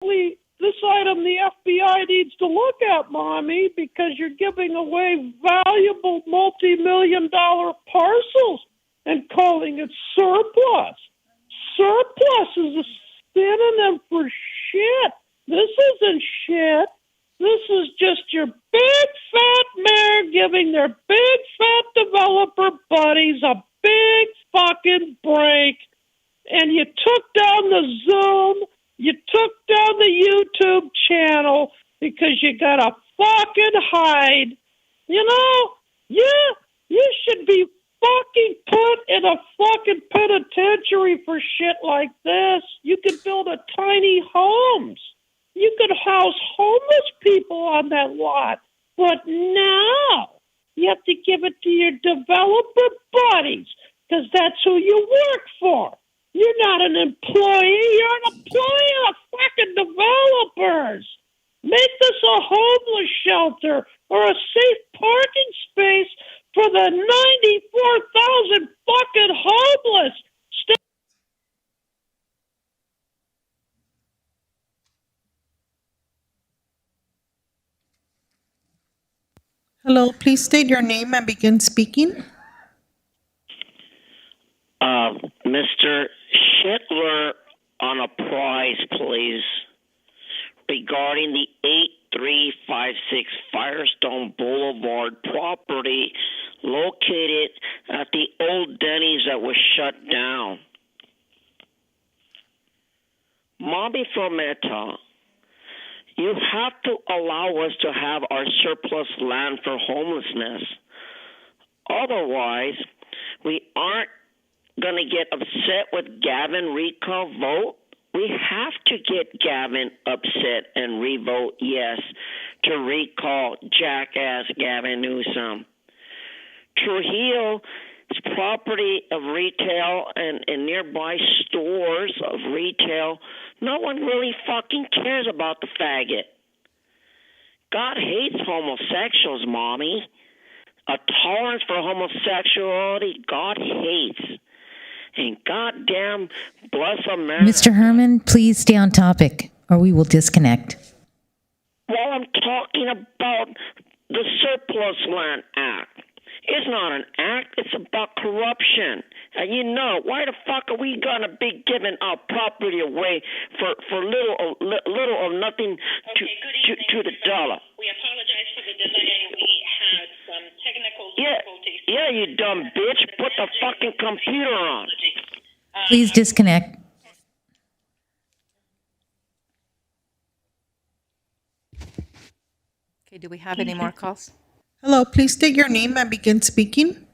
this item the FBI needs to look at, Mommy, because you're giving away valuable multi-million-dollar parcels and calling it surplus. Surplus is a synonym for shit. This isn't shit. This is just your big fat mayor giving their big fat developer buddies a big fucking break. And you took down the Zoom, you took down the YouTube channel because you got to fucking hide. You know, you should be fucking put in a fucking penitentiary for shit like this. You could build a tiny homes. You could house homeless people on that lot. But now you have to give it to your developer buddies because that's who you work for. You're not an employee. You're an employee of fucking developers. Make this a homeless shelter or a safe parking space for the 94,000 fucking homeless. Hello, please state your name and begin speaking. Mr. Schittler on a prize, please, regarding the 8356 Firestone Boulevard property located at the old Denny's that was shut down. Mommy Fometa, you have to allow us to have our surplus land for homelessness. Otherwise, we aren't going to get upset with Gavin recall vote. We have to get Gavin upset and revote yes to recall jackass Gavin Newsom. Trujillo's property of retail and nearby stores of retail, no one really fucking cares about the faggot. God hates homosexuals, Mommy. A tolerance for homosexuality, God hates. And goddamn bless America. Mr. Herman, please stay on topic or we will disconnect. Well, I'm talking about the Surplus Land Act. It's not an act, it's about corruption. And you know, why the fuck are we going to be giving our property away for little or nothing to the dollar? We apologize for the delay. We had some technical difficulties. Yeah, you dumb bitch. Put the fucking computer on. Please disconnect. Okay, do we have any more calls? Hello, please state your name and begin speaking.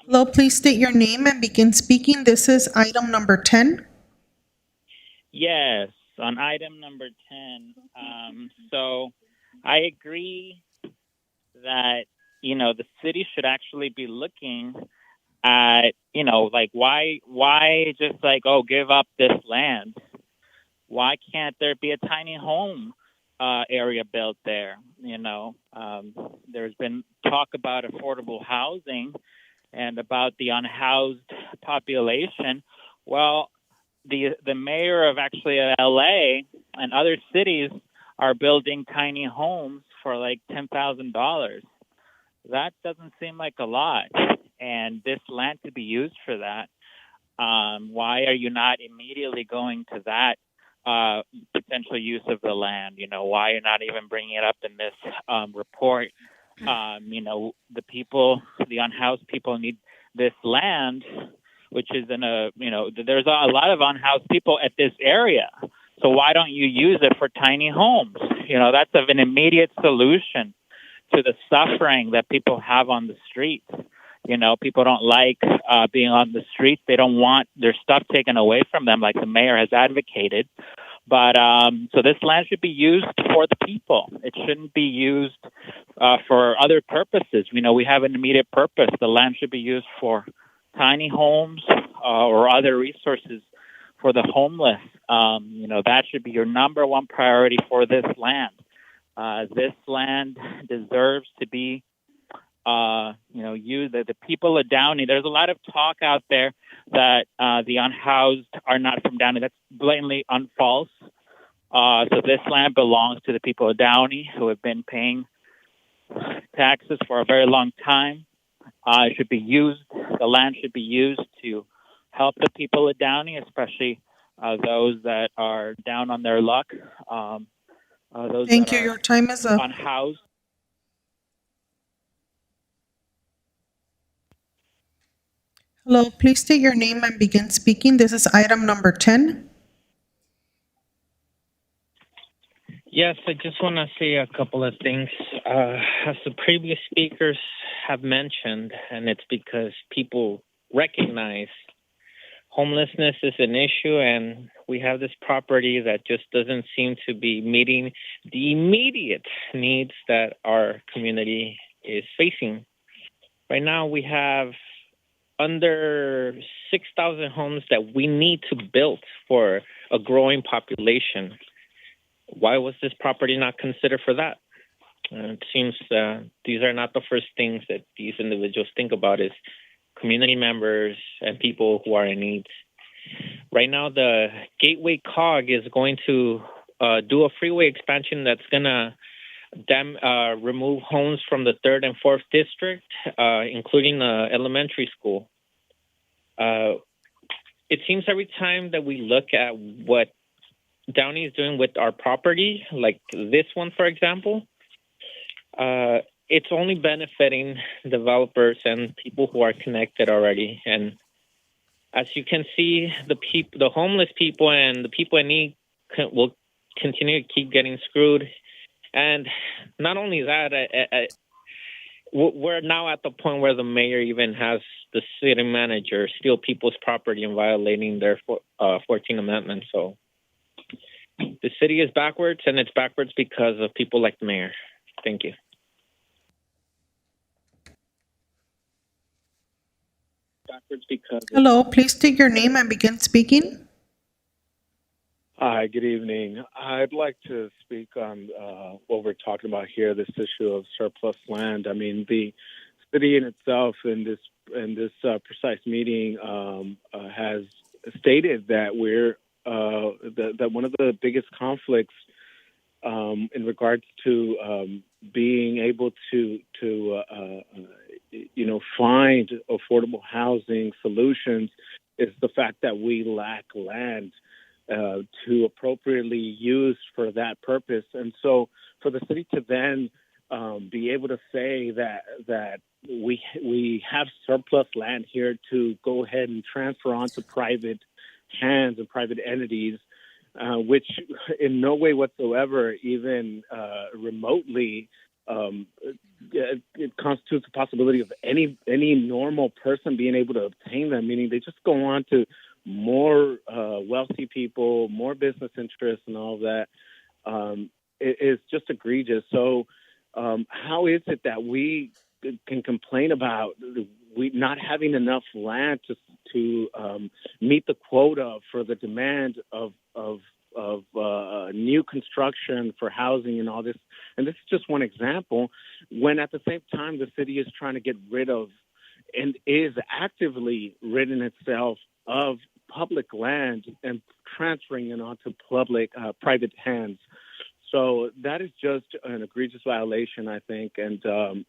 Hello, please state your name and begin speaking. This is item number 10. Yes, on item number 10. So I agree that, the city should actually be looking at, like why just like, give up this land? Why can't there be a tiny home area built there? There's been talk about affordable housing and about the unhoused population. Well, the mayor of actually LA and other cities are building tiny homes for like $10,000. That doesn't seem like a lot. And this land could be used for that. Why are you not immediately going to that potential use of the land? Why you're not even bringing it up in this report? The people, the unhoused people need this land, which is there's a lot of unhoused people at this area. So why don't you use it for tiny homes? That's an immediate solution to the suffering that people have on the streets. People don't like being on the streets. They don't want their stuff taken away from them like the mayor has advocated. But so this land should be used for the people. It shouldn't be used for other purposes. We have an immediate purpose. The land should be used for tiny homes or other resources for the homeless. That should be your number one priority for this land. This land deserves to be the people of Downey. There's a lot of talk out there that the unhoused are not from Downey. That's blatantly unfalse. So this land belongs to the people of Downey who have been paying taxes for a very long time. It should be used. The land should be used to help the people of Downey, especially those that are down on their luck. Those Thank that you. are Your time is up. unhoused. Hello, please state your name and begin speaking. This is item number 10. Yes, I just want to say a couple of things. As the previous speakers have mentioned, and it's because people recognize homelessness is an issue, and we have this property that just doesn't seem to be meeting the immediate needs that our community is facing. Right now, we have under 6,000 homes that we need to build for a growing population. Why was this property not considered for that? It seems these are not the first things that these individuals think about is community members and people who are in need. Right now, the Gateway COG is going to do a freeway expansion that's going to remove homes from the 3rd and 4th district, including the elementary school. It seems every time that we look at what Downey is doing with our property, like this one, for example, it's only benefiting developers and people who are connected already. And as you can see, the homeless people and the people in need will continue to keep getting screwed. And not only that, we're now at the point where the mayor even has the city manager steal people's property and violating their 14th Amendment. So the city is backwards, and it's backwards because of people like the mayor. Thank you. Hello, please state your name and begin speaking. Hi, good evening. I'd like to speak on what we're talking about here, this issue of surplus land. I mean, the city in itself in this precise meeting has stated that that one of the biggest conflicts in regards to being able to find affordable housing solutions is the fact that we lack land to appropriately use for that purpose. And so for the city to then be able to say that we have surplus land here to go ahead and transfer onto private hands and private entities, which in no way whatsoever even remotely it constitutes the possibility of any normal person being able to obtain them, meaning they just go on to more wealthy people, more business interests and all of that. It is just egregious. So how is it that we can complain about we not having enough land to meet the quota for the demand of new construction for housing and all this? And this is just one example, when at the same time the city is trying to get rid of and is actively ridding itself of public land and transferring it onto private hands. So that is just an egregious violation, I think. And,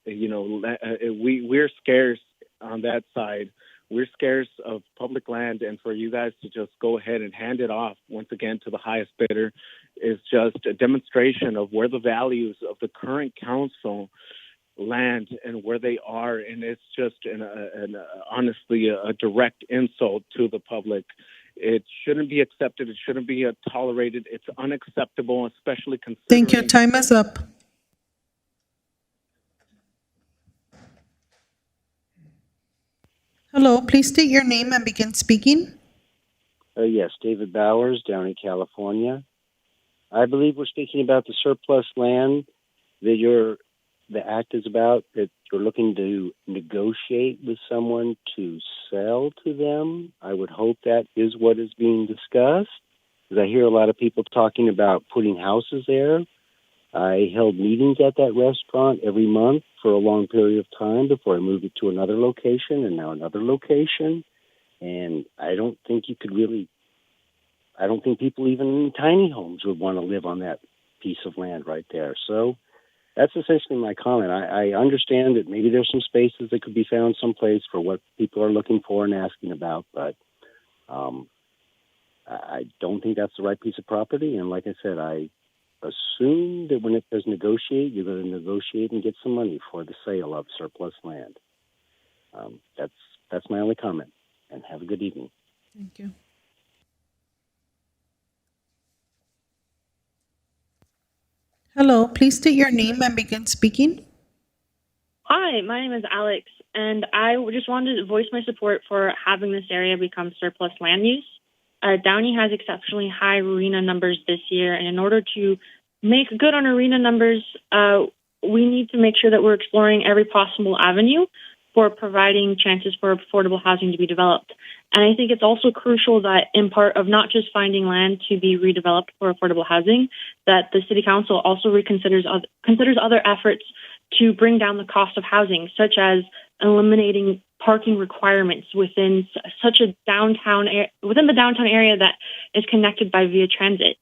we're scarce on that side. We're scarce of public land, and for you guys to just go ahead and hand it off once again to the highest bidder is just a demonstration of where the values of the current council land and where they are. And it's just honestly a direct insult to the public. It shouldn't be accepted. It shouldn't be tolerated. It's unacceptable, especially considering... Thank you. Time is up. Hello, please state your name and begin speaking. Yes, David Bowers, Downey, California. I believe we're speaking about the surplus land that the act is about, that you're looking to negotiate with someone to sell to them. I would hope that is what is being discussed, because I hear a lot of people talking about putting houses there. I held meetings at that restaurant every month for a long period of time before I moved it to another location and now another location. And I don't think I don't think people even in tiny homes would want to live on that piece of land right there. So that's essentially my comment. I understand that maybe there's some spaces that could be found someplace for what people are looking for and asking about, but I don't think that's the right piece of property. And like I said, I assume that when it says negotiate, you're going to negotiate and get some money for the sale of surplus land. That's my only comment. And have a good evening. Thank you. Hello, please state your name and begin speaking. Hi, my name is Alex, and I just wanted to voice my support for having this area become surplus land use. Downey has exceptionally high arena numbers this year, and in order to make good on arena numbers, we need to make sure that we're exploring every possible avenue for providing chances for affordable housing to be developed. And I think it's also crucial that in part of not just finding land to be redeveloped for affordable housing, that the City Council also considers other efforts to bring down the cost of housing, such as eliminating parking requirements within the downtown area that is connected by via transit.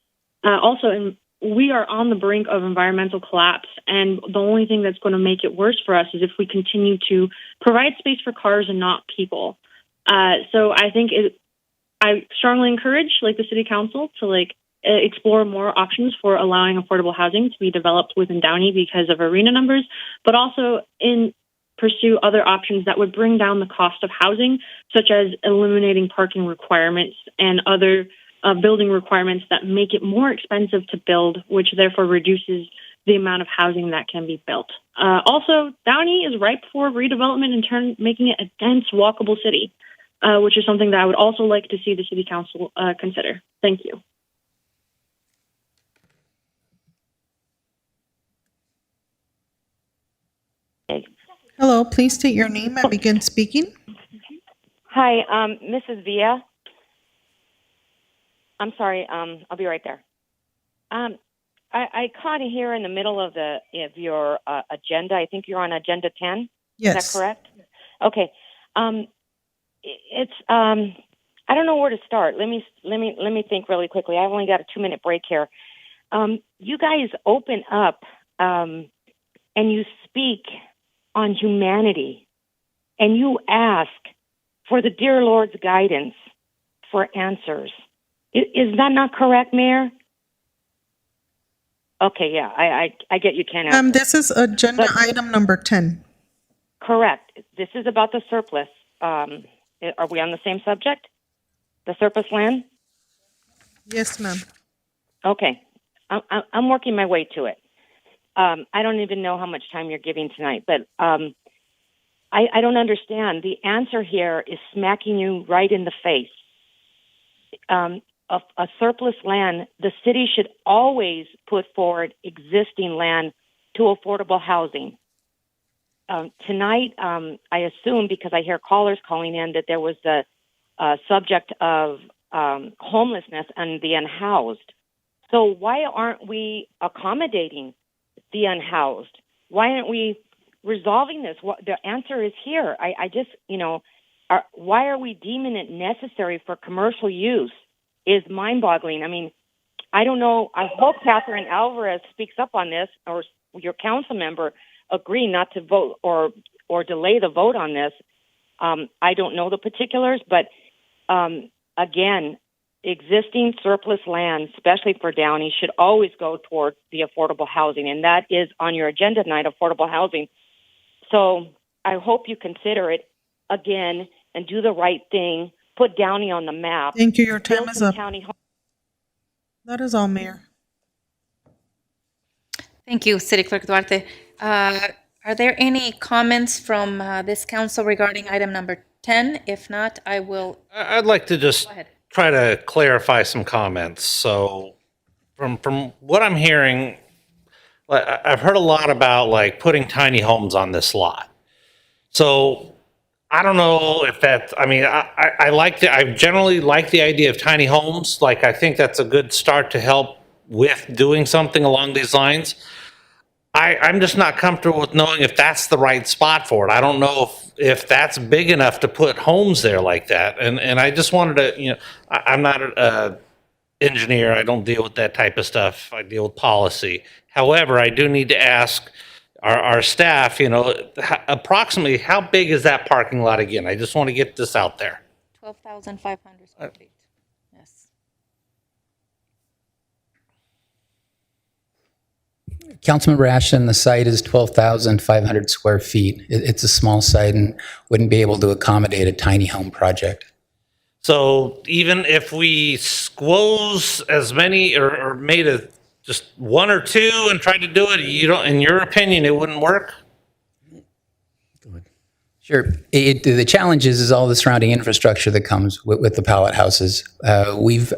We are on the brink of environmental collapse, and the only thing that's going to make it worse for us is if we continue to provide space for cars and not people. So I think I strongly encourage, the City Council, to explore more options for allowing affordable housing to be developed within Downey because of arena numbers, but also pursue other options that would bring down the cost of housing, such as eliminating parking requirements and other building requirements that make it more expensive to build, which therefore reduces the amount of housing that can be built. Also, Downey is ripe for redevelopment in turn, making it a dense, walkable city, which is something that I would also like to see the City Council consider. Thank you. Hello, please state your name and begin speaking. Hi, Mrs. Villa. I'm sorry, I'll be right there. I caught here in the middle of your agenda. I think you're on agenda 10. Yes. Is that correct? Okay. It's I don't know where to start. Let me think really quickly. I've only got a 2-minute break here. You guys open up and you speak on humanity, and you ask for the dear Lord's guidance for answers. Is that not correct, Mayor? Okay, yeah, I get you can't answer. This is agenda item number 10. Correct. This is about the surplus. Are we on the same subject? The surplus land? Yes, ma'am. Okay. I'm working my way to it. I don't even know how much time you're giving tonight, but I don't understand. The answer here is smacking you right in the face. A surplus land, the city should always put forward existing land to affordable housing. Tonight, I assume, because I hear callers calling in, that there was the subject of homelessness and the unhoused. So why aren't we accommodating the unhoused? Why aren't we resolving this? The answer is here. I just, why are we deeming it necessary for commercial use is mind-boggling. I mean, I don't know. I hope Catherine Alvarez speaks up on this, or your council member agree not to vote or delay the vote on this. I don't know the particulars, but again, existing surplus land, especially for Downey, should always go towards the affordable housing, and that is on your agenda tonight, affordable housing. So I hope you consider it again and do the right thing. Put Downey on the map. Thank you. Your time is up. County. That is all, Mayor. Thank you, City Clerk Duarte. Are there any comments from this council regarding item number 10? If not, I will. I'd like to just try to clarify some comments. So from what I'm hearing, I've heard a lot about putting tiny homes on this lot. So I don't know if that's, I generally like the idea of tiny homes. I think that's a good start to help with doing something along these lines. I'm just not comfortable with knowing if that's the right spot for it. I don't know if that's big enough to put homes there like that. And I just wanted to, I'm not a engineer. I don't deal with that type of stuff. I deal with policy. However, I do need to ask our staff, approximately how big is that parking lot again? I just want to get this out there. 12,500 square feet. Yes. Councilmember Ashton, the site is 12,500 square feet. It's a small site and wouldn't be able to accommodate a tiny home project. So even if we squoze as many or made just one or two and tried to do it, in your opinion, it wouldn't work? Sure. The challenge is all the surrounding infrastructure that comes with the pallet houses. We've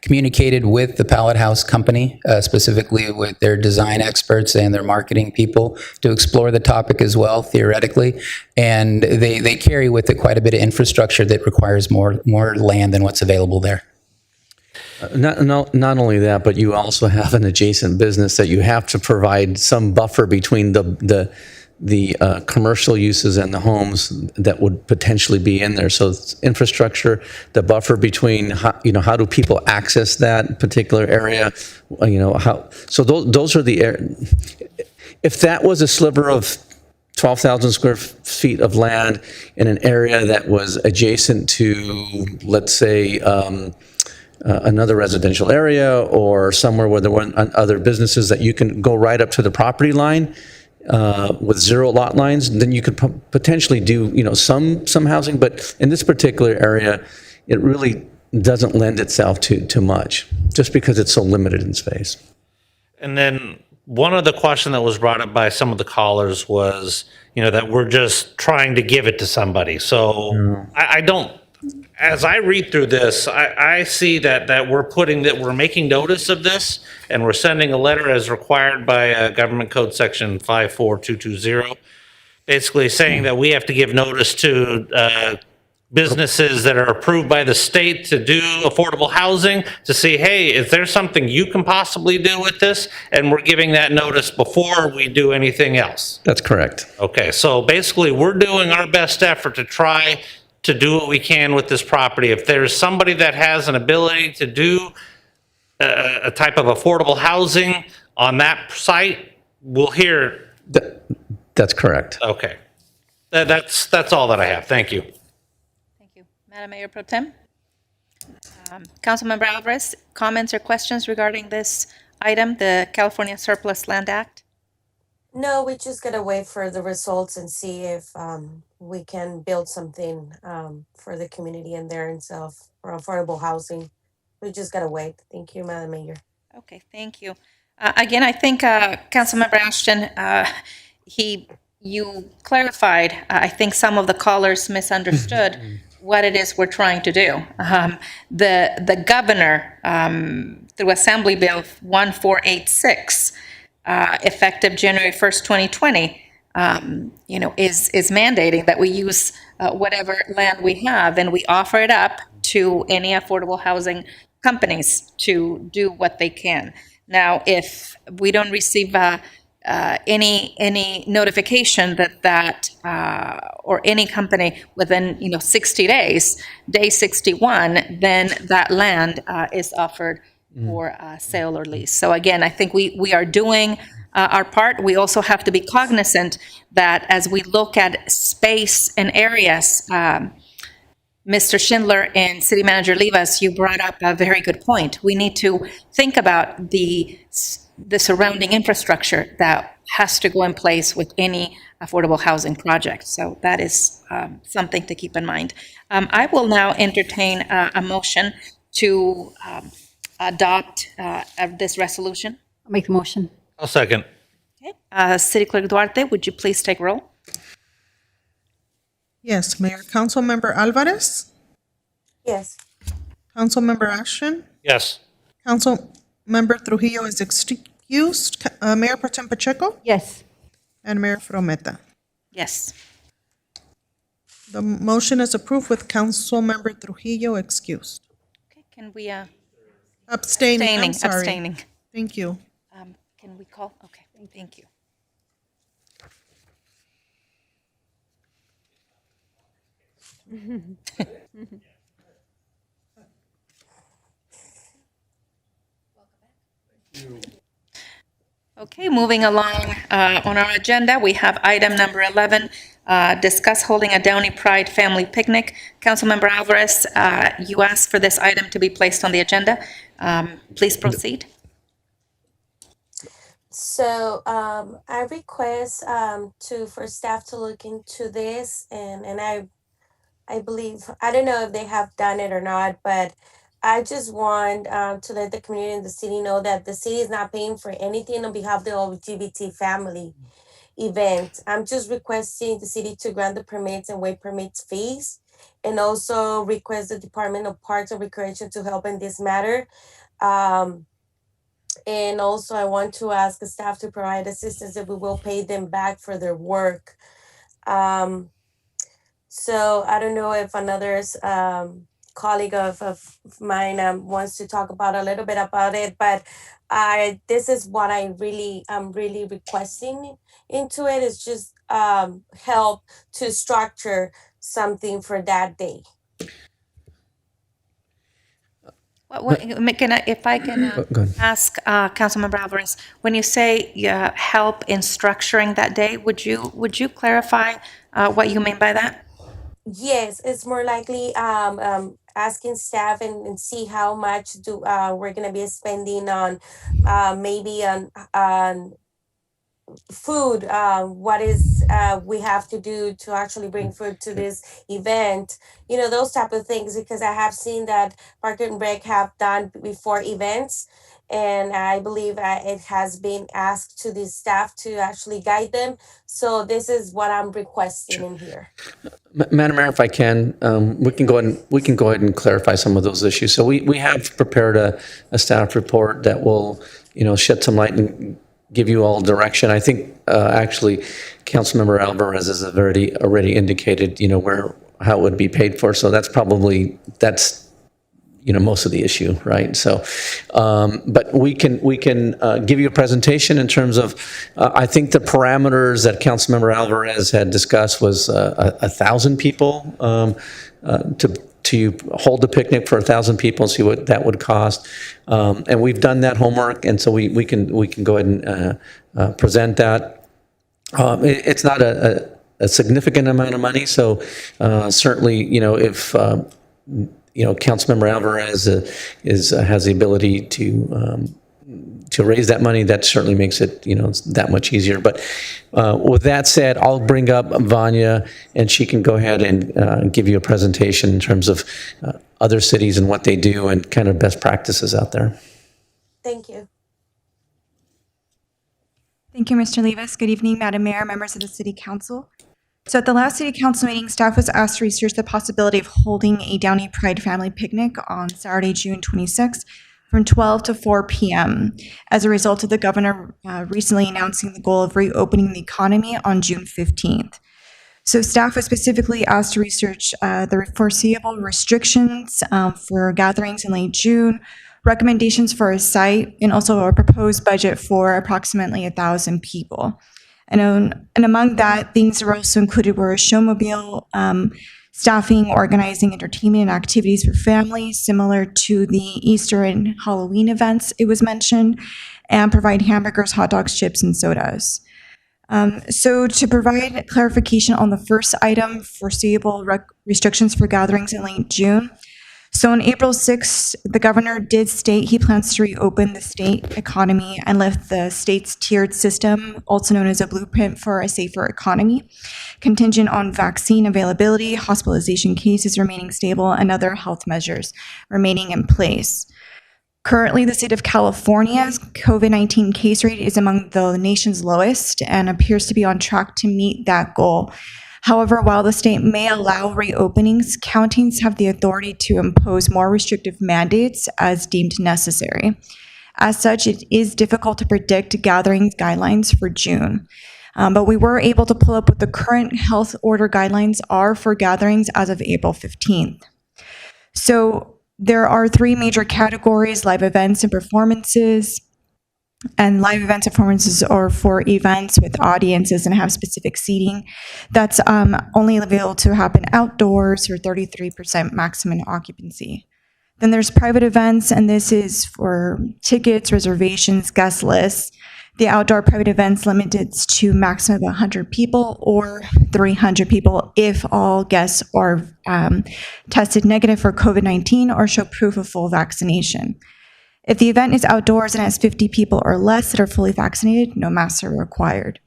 communicated with the pallet house company, specifically with their design experts and their marketing people, to explore the topic as well, theoretically. And they carry with it quite a bit of infrastructure that requires more land than what's available there. Not only that, but you also have an adjacent business that you have to provide some buffer between the commercial uses and the homes that would potentially be in there. So it's infrastructure, the buffer between how do people access that particular area, so those are the if that was a sliver of 12,000 square feet of land in an area that was adjacent to, let's say, another residential area or somewhere where there weren't other businesses that you can go right up to the property line, with zero lot lines, then you could potentially do, some housing. But in this particular area, it really doesn't lend itself to much, just because it's so limited in space. And then one of the questions that was brought up by some of the callers was, that we're just trying to give it to somebody. So I don't. As I read through this, I see that we're making notice of this, and we're sending a letter as required by Government Code Section 54220, basically saying that we have to give notice to businesses that are approved by the state to do affordable housing to see, hey, is there something you can possibly do with this? And we're giving that notice before we do anything else. That's correct. Okay, so basically we're doing our best effort to try to do what we can with this property. If there's somebody that has an ability to do a type of affordable housing on that site, we'll hear. That's correct. Okay. That's all that I have. Thank you. Thank you. Madam Mayor Pro Tem. Councilmember Alvarez, comments or questions regarding this item, the California Surplus Land Act? No, we just gotta wait for the results and see if we can build something for the community in there itself for affordable housing. We just gotta wait. Thank you, Madam Mayor. Okay, thank you. Again, I think Councilmember Ashton, you clarified. I think some of the callers misunderstood what it is we're trying to do. The governor, through Assembly Bill 1486. Effective January 1st, 2020, is mandating that we use whatever land we have, and we offer it up to any affordable housing companies to do what they can. Now, if we don't receive any notification that or any company within 60 days, day 61, then that land is offered for sale or lease. So again, I think we are doing our part. We also have to be cognizant that as we look at space and areas, Mr. Schindler and City Manager Livas, you brought up a very good point. We need to think about the surrounding infrastructure that has to go in place with any affordable housing project. So that is something to keep in mind. I will now entertain a motion to adopt this resolution. I'll make the motion. I'll second. Okay. City Clerk Duarte, would you please take roll? Yes, Mayor. Councilmember Alvarez? Yes. Councilmember Ashton? Yes. Councilmember Trujillo is excused. Mayor Pro Tem Pacheco? Yes. And Mayor Frometa. Yes. The motion is approved with Councilmember Trujillo excused. Okay, can we... Abstaining. I'm sorry. Abstaining. Thank you. Can we call? Okay, thank you. Okay, moving along on our agenda, we have item number 11, discuss holding a Downey Pride family picnic. Councilmember Alvarez, you asked for this item to be placed on the agenda. Please proceed. So I request for staff to look into this, and I believe, I don't know if they have done it or not, but I just want to let the community and the city know that the city is not paying for anything on behalf of the LGBT family event. I'm just requesting the city to grant the permits and waive permits fees, and also request the Department of Parks and Recreation to help in this matter. Um, and also, I want to ask the staff to provide assistance that we will pay them back for their work. Um, so I don't know if another colleague of mine wants to talk about a little bit about it, but this is what I really am really requesting into it, is just help to structure something for that day. If I can ask Councilmember Alvarez, when you say help in structuring that day, would you clarify what you mean by that? Yes, it's more likely asking staff and see how much do we're gonna be spending on maybe on food. What is we have to do to actually bring food to this event? You know, those type of things, because I have seen that Park and Rec have done before events, and I believe it has been asked to the staff to actually guide them. So this is what I'm requesting in here. Madam Mayor, if I can, we can go ahead and clarify some of those issues. So we have prepared a staff report that will, shed some light and give you all direction. I think actually, Councilmember Alvarez has already indicated, how it would be paid for. So that's most of the issue, right? So, but we can give you a presentation in terms of, I think the parameters that Councilmember Alvarez had discussed was 1,000 people to hold the picnic for 1,000 people and see what that would cost. And we've done that homework, and so we can go ahead and present that. It's not a significant amount of money, so certainly, if Councilmember Alvarez has the ability to raise that money, that certainly makes it that much easier. But with that said, I'll bring up Vanya, and she can go ahead and give you a presentation in terms of other cities and what they do and kind of best practices out there. Thank you. Thank you, Mr. Levis. Good evening, Madam Mayor, members of the City Council. So at the last City Council meeting, staff was asked to research the possibility of holding a Downey Pride family picnic on Saturday, June 26th from 12 to 4 p.m. as a result of the governor recently announcing the goal of reopening the economy on June 15th. So staff was specifically asked to research the foreseeable restrictions for gatherings in late June, recommendations for a site, and also a proposed budget for approximately 1,000 people. And among that, things that were also included were a showmobile, staffing, organizing entertainment and activities for families, similar to the Easter and Halloween events, it was mentioned, and provide hamburgers, hot dogs, chips, and sodas. So to provide clarification on the first item, foreseeable restrictions for gatherings in late June. So on April 6th, the governor did state he plans to reopen the state economy and lift the state's tiered system, also known as a blueprint for a safer economy, contingent on vaccine availability, hospitalization cases remaining stable, and other health measures remaining in place. Currently, the state of California's COVID-19 case rate is among the nation's lowest and appears to be on track to meet that goal. However, while the state may allow reopenings, counties have the authority to impose more restrictive mandates as deemed necessary. As such, it is difficult to predict gathering guidelines for June. But we were able to pull up what the current health order guidelines are for gatherings as of April 15th. So there are three major categories: live events and performances, And live events and performances or for events with audiences and have specific seating. That's only available to happen outdoors or 33% maximum occupancy. Then there's private events, and this is for tickets, reservations, guest lists. The outdoor private events limited to maximum of 100 people or 300 people if all guests are tested negative for COVID-19 or show proof of full vaccination. If the event is outdoors and has 50 people or less that are fully vaccinated, no masks are required.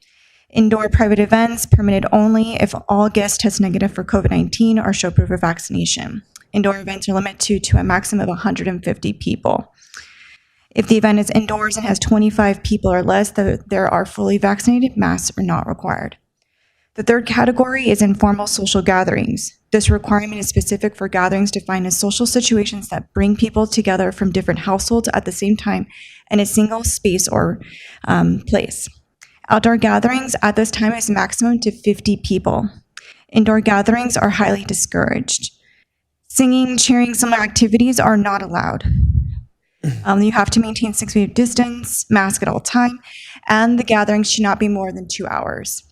Indoor private events permitted only if all guests test negative for COVID-19 or show proof of vaccination. Indoor events are limited to a maximum of 150 people. If the event is indoors and has 25 people or less that there are fully vaccinated, masks are not required. The third category is informal social gatherings. This requirement is specific for gatherings defined as social situations that bring people together from different households at the same time in a single space or place. Outdoor gatherings at this time is maximum to 50 people. Indoor gatherings are highly discouraged. Singing, cheering, similar activities are not allowed. You have to maintain 6 feet distance, mask at all time, and the gathering should not be more than 2 hours.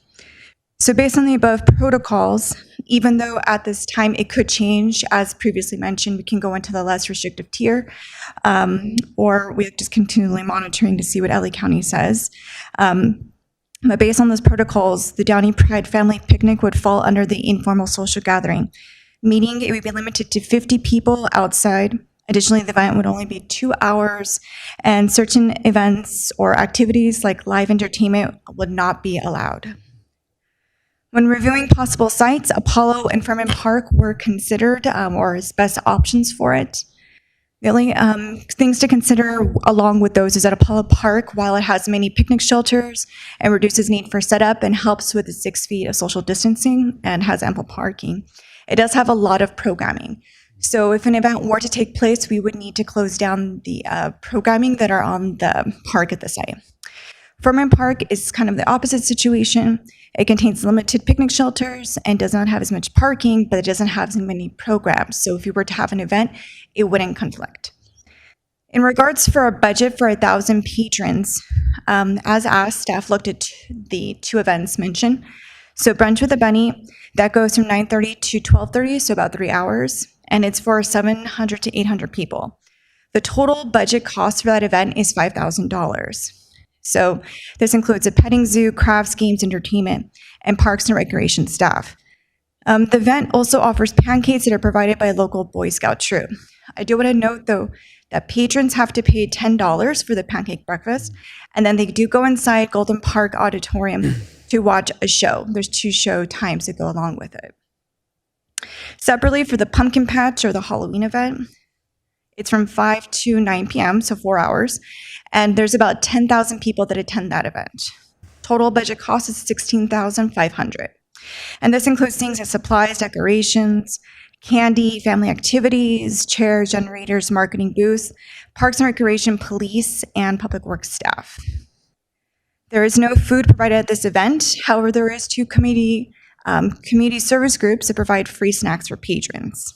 So based on the above protocols, even though at this time it could change, as previously mentioned, we can go into the less restrictive tier, or we're just continually monitoring to see what LA County says. But based on those protocols, the Downey Pride Family Picnic would fall under the informal social gathering, meaning it would be limited to 50 people outside. Additionally, the event would only be 2 hours, and certain events or activities like live entertainment would not be allowed. When reviewing possible sites, Apollo and Furman Park were considered or as best options for it. The only things to consider along with those is that Apollo Park, while it has many picnic shelters and reduces need for setup and helps with the 6 feet of social distancing and has ample parking, it does have a lot of programming. So if an event were to take place, we would need to close down the programming that are on the park at the site. Furman Park is kind of the opposite situation. It contains limited picnic shelters and does not have as much parking, but it doesn't have as many programs. So if you were to have an event, it wouldn't conflict. In regards for a budget for 1,000 patrons, as asked, staff looked at the 2 events mentioned. So Brunch with a Bunny, that goes from 9:30 to 12:30, so about 3 hours, and it's for 700 to 800 people. The total budget cost for that event is $5,000. So this includes a petting zoo, crafts, games, entertainment, and parks and recreation staff. The event also offers pancakes that are provided by a local Boy Scout troop. I do want to note, though, that patrons have to pay $10 for the pancake breakfast, and then they do go inside Golden Park Auditorium to watch a show. There's 2 show times that go along with it. Separately, for the pumpkin patch or the Halloween event, it's from 5 to 9 p.m., so 4 hours, and there's about 10,000 people that attend that event. Total budget cost is $16,500. And this includes things like supplies, decorations, candy, family activities, chairs, generators, marketing booths, Parks and Recreation, police, and public works staff. There is no food provided at this event. However, there is 2 community service groups that provide free snacks for patrons.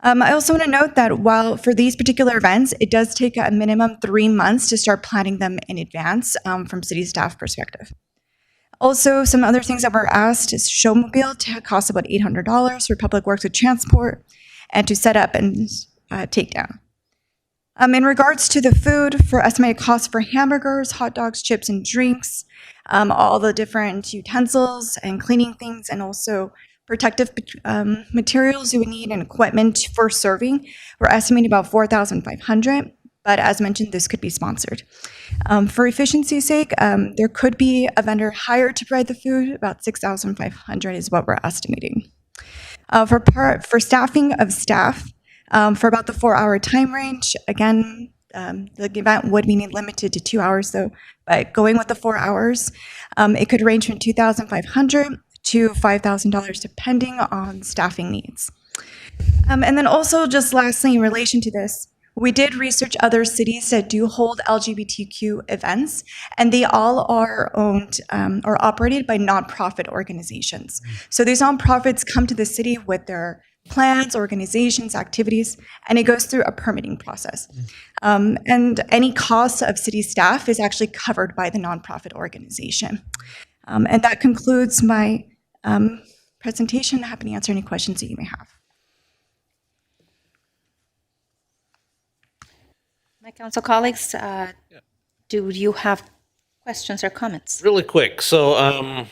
I also want to note that while for these particular events, it does take a minimum 3 months to start planning them in advance from city staff perspective. Also, some other things that were asked is showmobile to cost about $800 for public works with transport and to set up and take down. In regards to the food, for estimated costs for hamburgers, hot dogs, chips, and drinks, all the different utensils and cleaning things, and also protective materials you would need and equipment for serving, we're estimating about $4,500. But as mentioned, this could be sponsored. For efficiency's sake, there could be a vendor hired to provide the food. About $6,500 is what we're estimating. For staffing of staff, for about the 4-hour time range, again, the event would be limited to 2 hours though, but going with the 4 hours, it could range from $2,500 to $5,000 depending on staffing needs. And then also just lastly, in relation to this, we did research other cities that do hold LGBTQ events, and they all are owned or operated by nonprofit organizations. So these nonprofits come to the city with their plans, organizations, activities, and it goes through a permitting process. And any cost of city staff is actually covered by the nonprofit organization. And that concludes my presentation. Happy to answer any questions that you may have. My council colleagues, do you have questions or comments? Really quick. So,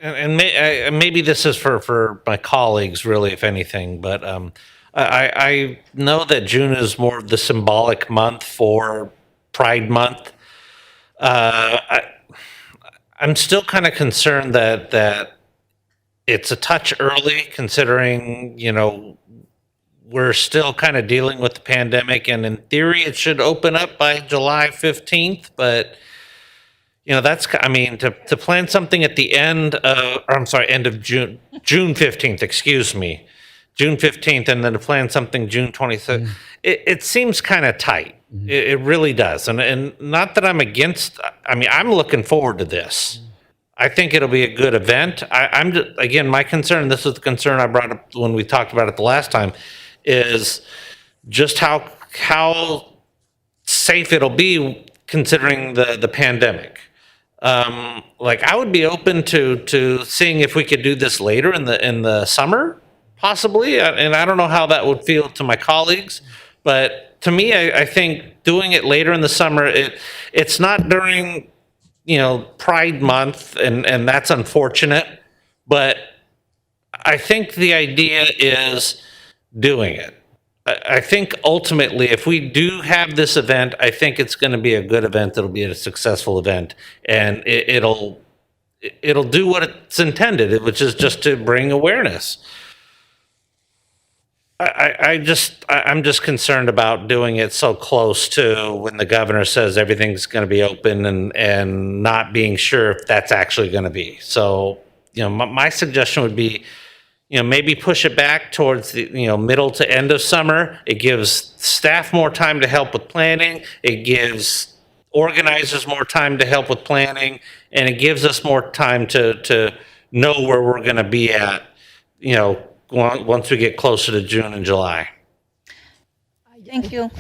maybe this is for my colleagues, really, if anything, but I know that June is more of the symbolic month for Pride Month. I'm still kind of concerned that it's a touch early, considering, we're still kind of dealing with the pandemic, and in theory, it should open up by July 15th, but to plan something at the end of June 15th, excuse me, June 15th, and then to plan something June 23rd, it seems kind of tight. It really does. And not that I'm against, I'm looking forward to this. I think it'll be a good event. I'm just, again, my concern, this is the concern I brought up when we talked about it the last time, is just how safe it'll be considering the pandemic. I would be open to seeing if we could do this later in the summer, possibly. And I don't know how that would feel to my colleagues, but to me, I think doing it later in the summer, it's not during, Pride Month, and that's unfortunate, but I think the idea is doing it. I think ultimately, if we do have this event, I think it's going to be a good event. It'll be a successful event, and it'll do what it's intended, which is just to bring awareness. I'm just concerned about doing it so close to when the governor says everything's going to be open, and not being sure if that's actually going to be. So, my suggestion would be, maybe push it back towards the, middle to end of summer. It gives staff more time to help with planning. It gives organizers more time to help with planning, and it gives us more time to know where we're going to be at, once we get closer to June and July. Thank you.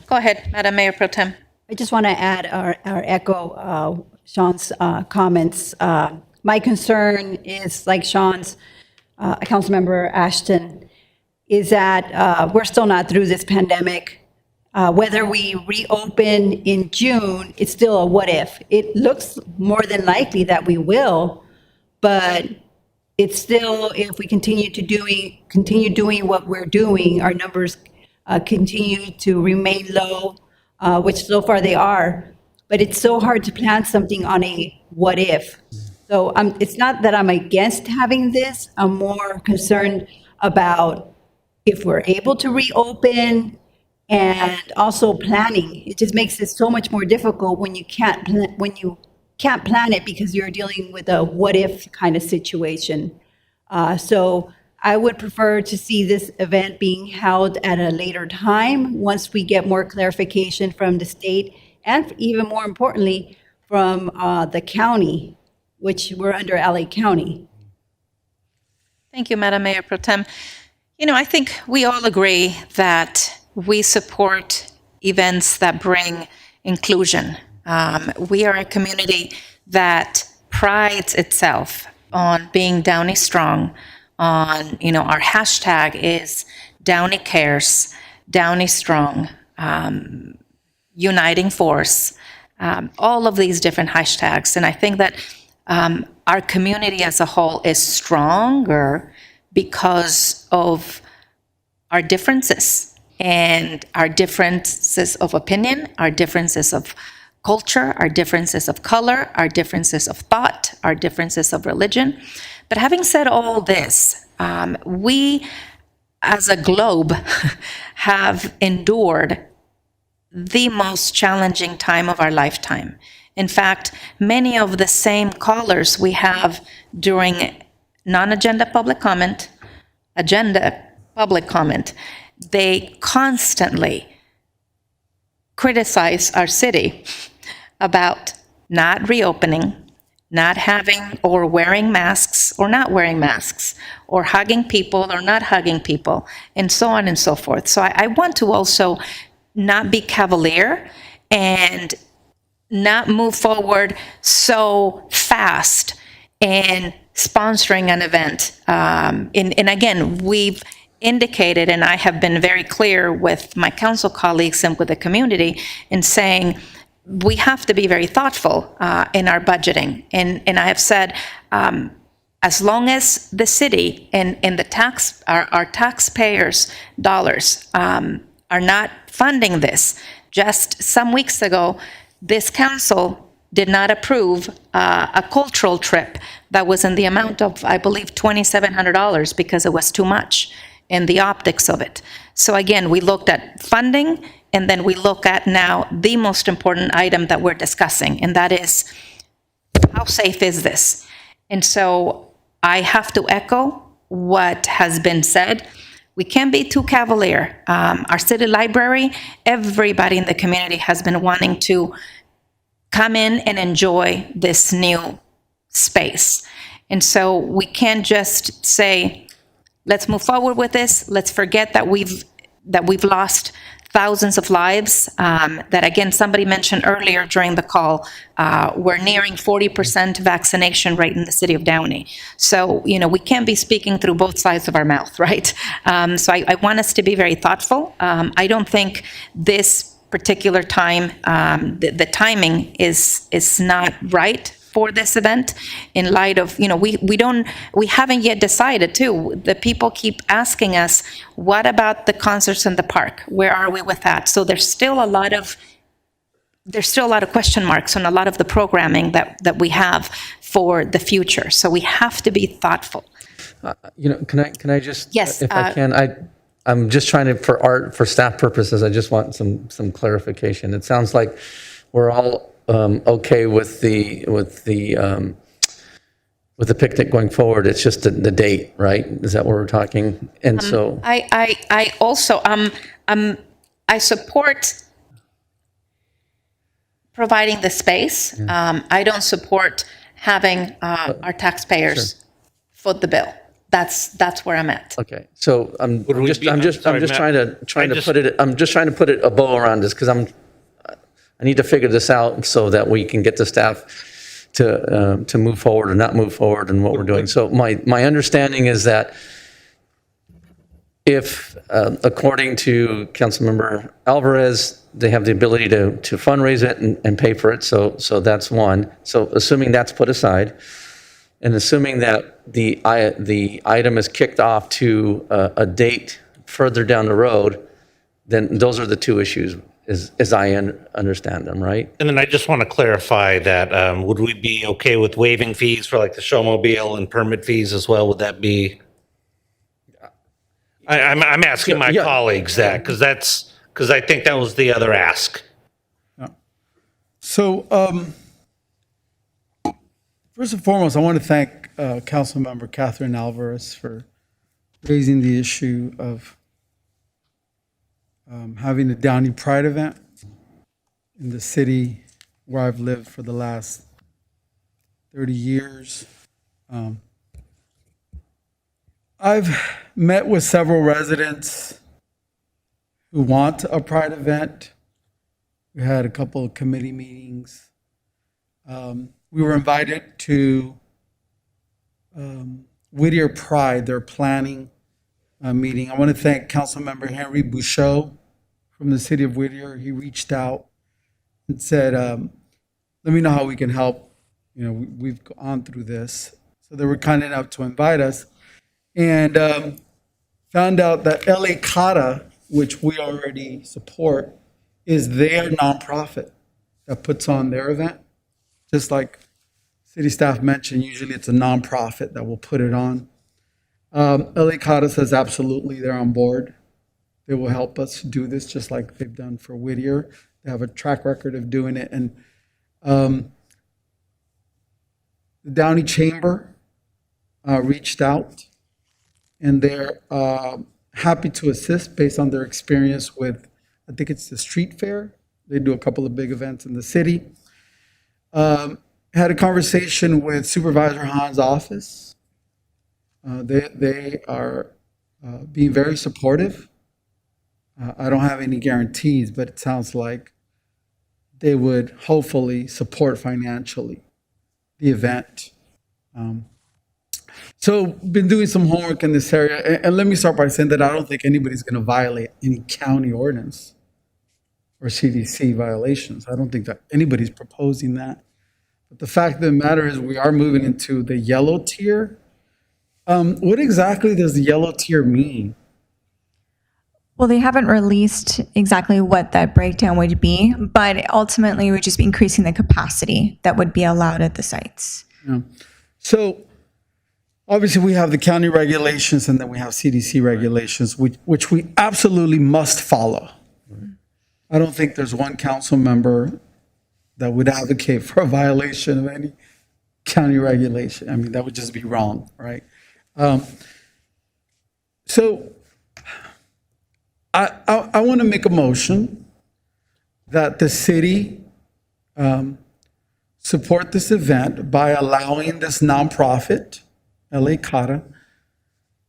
Go ahead, Madam Mayor Pro Tem. I just want to add or echo Sean's comments. My concern is, like Sean's, Councilmember Ashton, is that we're still not through this pandemic. Whether we reopen in June, it's still a what if. It looks more than likely that we will, but it's still, if we continue doing what we're doing, our numbers continue to remain low, which so far they are. But it's so hard to plan something on a what if. So it's not that I'm against having this. I'm more concerned about if we're able to reopen, and also planning. It just makes it so much more difficult when you can't plan it because you're dealing with a what if kind of situation. So I would prefer to see this event being held at a later time once we get more clarification from the state, and even more importantly from the county, which we're under LA County. Thank you, Madam Mayor Pro Tem. I think we all agree that we support events that bring inclusion. We are a community that prides itself on being Downey strong, on, our hashtag is Downey cares, Downey strong, uniting force, all of these different hashtags. And I think that our community as a whole is stronger because of our differences, and our differences of opinion, our differences of culture, our differences of color, our differences of thought, our differences of religion. But having said all this, we as a globe have endured the most challenging time of our lifetime. In fact, many of the same callers we have during non-agenda public comment, agenda public comment, they constantly criticize our city about not reopening, not having or wearing masks or not wearing masks, or hugging people or not hugging people, and so on and so forth. So I want to also not be cavalier and not move forward so fast in sponsoring an event. And again, we've indicated, and I have been very clear with my council colleagues and with the community in saying, we have to be very thoughtful in our budgeting. And I have said, as long as the city and the our taxpayers' dollars are not funding this. Just some weeks ago, this council did not approve a cultural trip that was in the amount of, I believe, $2,700 because it was too much in the optics of it. So again, we looked at funding, and then we look at now the most important item that we're discussing, and that is, how safe is this? And so I have to echo what has been said. We can't be too cavalier. Our city library, everybody in the community has been wanting to come in and enjoy this new space. And so we can't just say, let's move forward with this. Let's forget that we've lost thousands of lives. That again, somebody mentioned earlier during the call, we're nearing 40% vaccination rate in the city of Downey. So, we can't be speaking through both sides of our mouth, right? So I want us to be very thoughtful. I don't think this particular time, the timing is not right for this event in light of, we haven't yet decided too. The people keep asking us, what about the concerts in the park? Where are we with that? So there's still a lot of question marks on a lot of the programming that we have for the future. So we have to be thoughtful. Can I just, yes, if I can, I'm just trying to, for staff purposes, I just want some clarification. It sounds like we're all okay with the picnic going forward. It's just the date, right? Is that what we're talking? And so I also I support providing the space. I don't support having our taxpayers foot the bill. That's where I'm at. Okay, so I'm just trying to put a bow around this, because I need to figure this out so that we can get the staff to move forward or not move forward in what we're doing. So my understanding is that if, according to Councilmember Alvarez, they have the ability to fundraise it and pay for it, so that's one. So assuming that's put aside, and assuming that the item is kicked off to a date further down the road, then those are the two issues, as I understand them, right? And then I just want to clarify that, would we be okay with waiving fees for like the showmobile and permit fees as well? Would that be? I'm asking my colleagues that, because I think that was the other ask. So, first and foremost, I want to thank Councilmember Catherine Alvarez for raising the issue of having a Downey Pride event in the city where I've lived for the last 30 years. I've met with several residents who want a Pride event. We had a couple of committee meetings. We were invited to Whittier Pride, their planning meeting. I want to thank Councilmember Henry Bouchot from the city of Whittier. He reached out and said, let me know how we can help. We've gone through this. So they were kind enough to invite us, and found out that LA Cata, which we already support, is their nonprofit that puts on their event. Just like city staff mentioned, usually it's a nonprofit that will put it on. LA Cata says absolutely, they're on board. They will help us do this just like they've done for Whittier. They have a track record of doing it. And the Downey Chamber reached out, and they're happy to assist based on their experience with, I think it's the street fair. They do a couple of big events in the city. And had a conversation with Supervisor Han's office. They are being very supportive. I don't have any guarantees, but it sounds like they would hopefully support financially the event. So been doing some homework in this area. And let me start by saying that I don't think anybody's going to violate any county ordinance or CDC violations. I don't think that anybody's proposing that. But the fact of the matter is we are moving into the yellow tier. What exactly does the yellow tier mean? Well, they haven't released exactly what that breakdown would be, but ultimately we'd just be increasing the capacity that would be allowed at the sites. Yeah. So obviously we have the county regulations and then we have CDC regulations, which we absolutely must follow. I don't think there's one council member that would advocate for a violation of any county regulation. I mean, that would just be wrong, right? So I want to make a motion that the city support this event by allowing this nonprofit, LA Cara,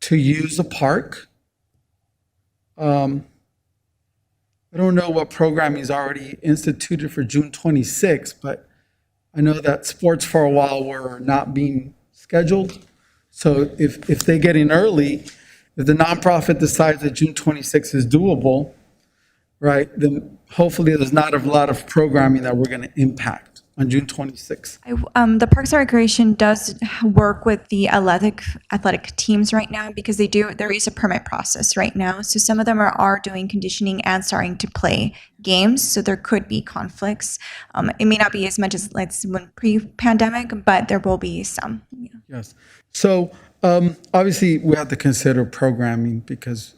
to use the park. I don't know what programming is already instituted for June 26th, but I know that sports for a while were not being scheduled. So if they get in early, if the nonprofit decides that June 26th is doable, right, then hopefully there's not a lot of programming that we're going to impact on June 26th. The Parks and Recreation does work with the athletic teams right now because there is a permit process right now. So some of them are doing conditioning and starting to play games. So there could be conflicts. It may not be as much as like when pre-pandemic, but there will be some. Yeah. Yes. So obviously we have to consider programming because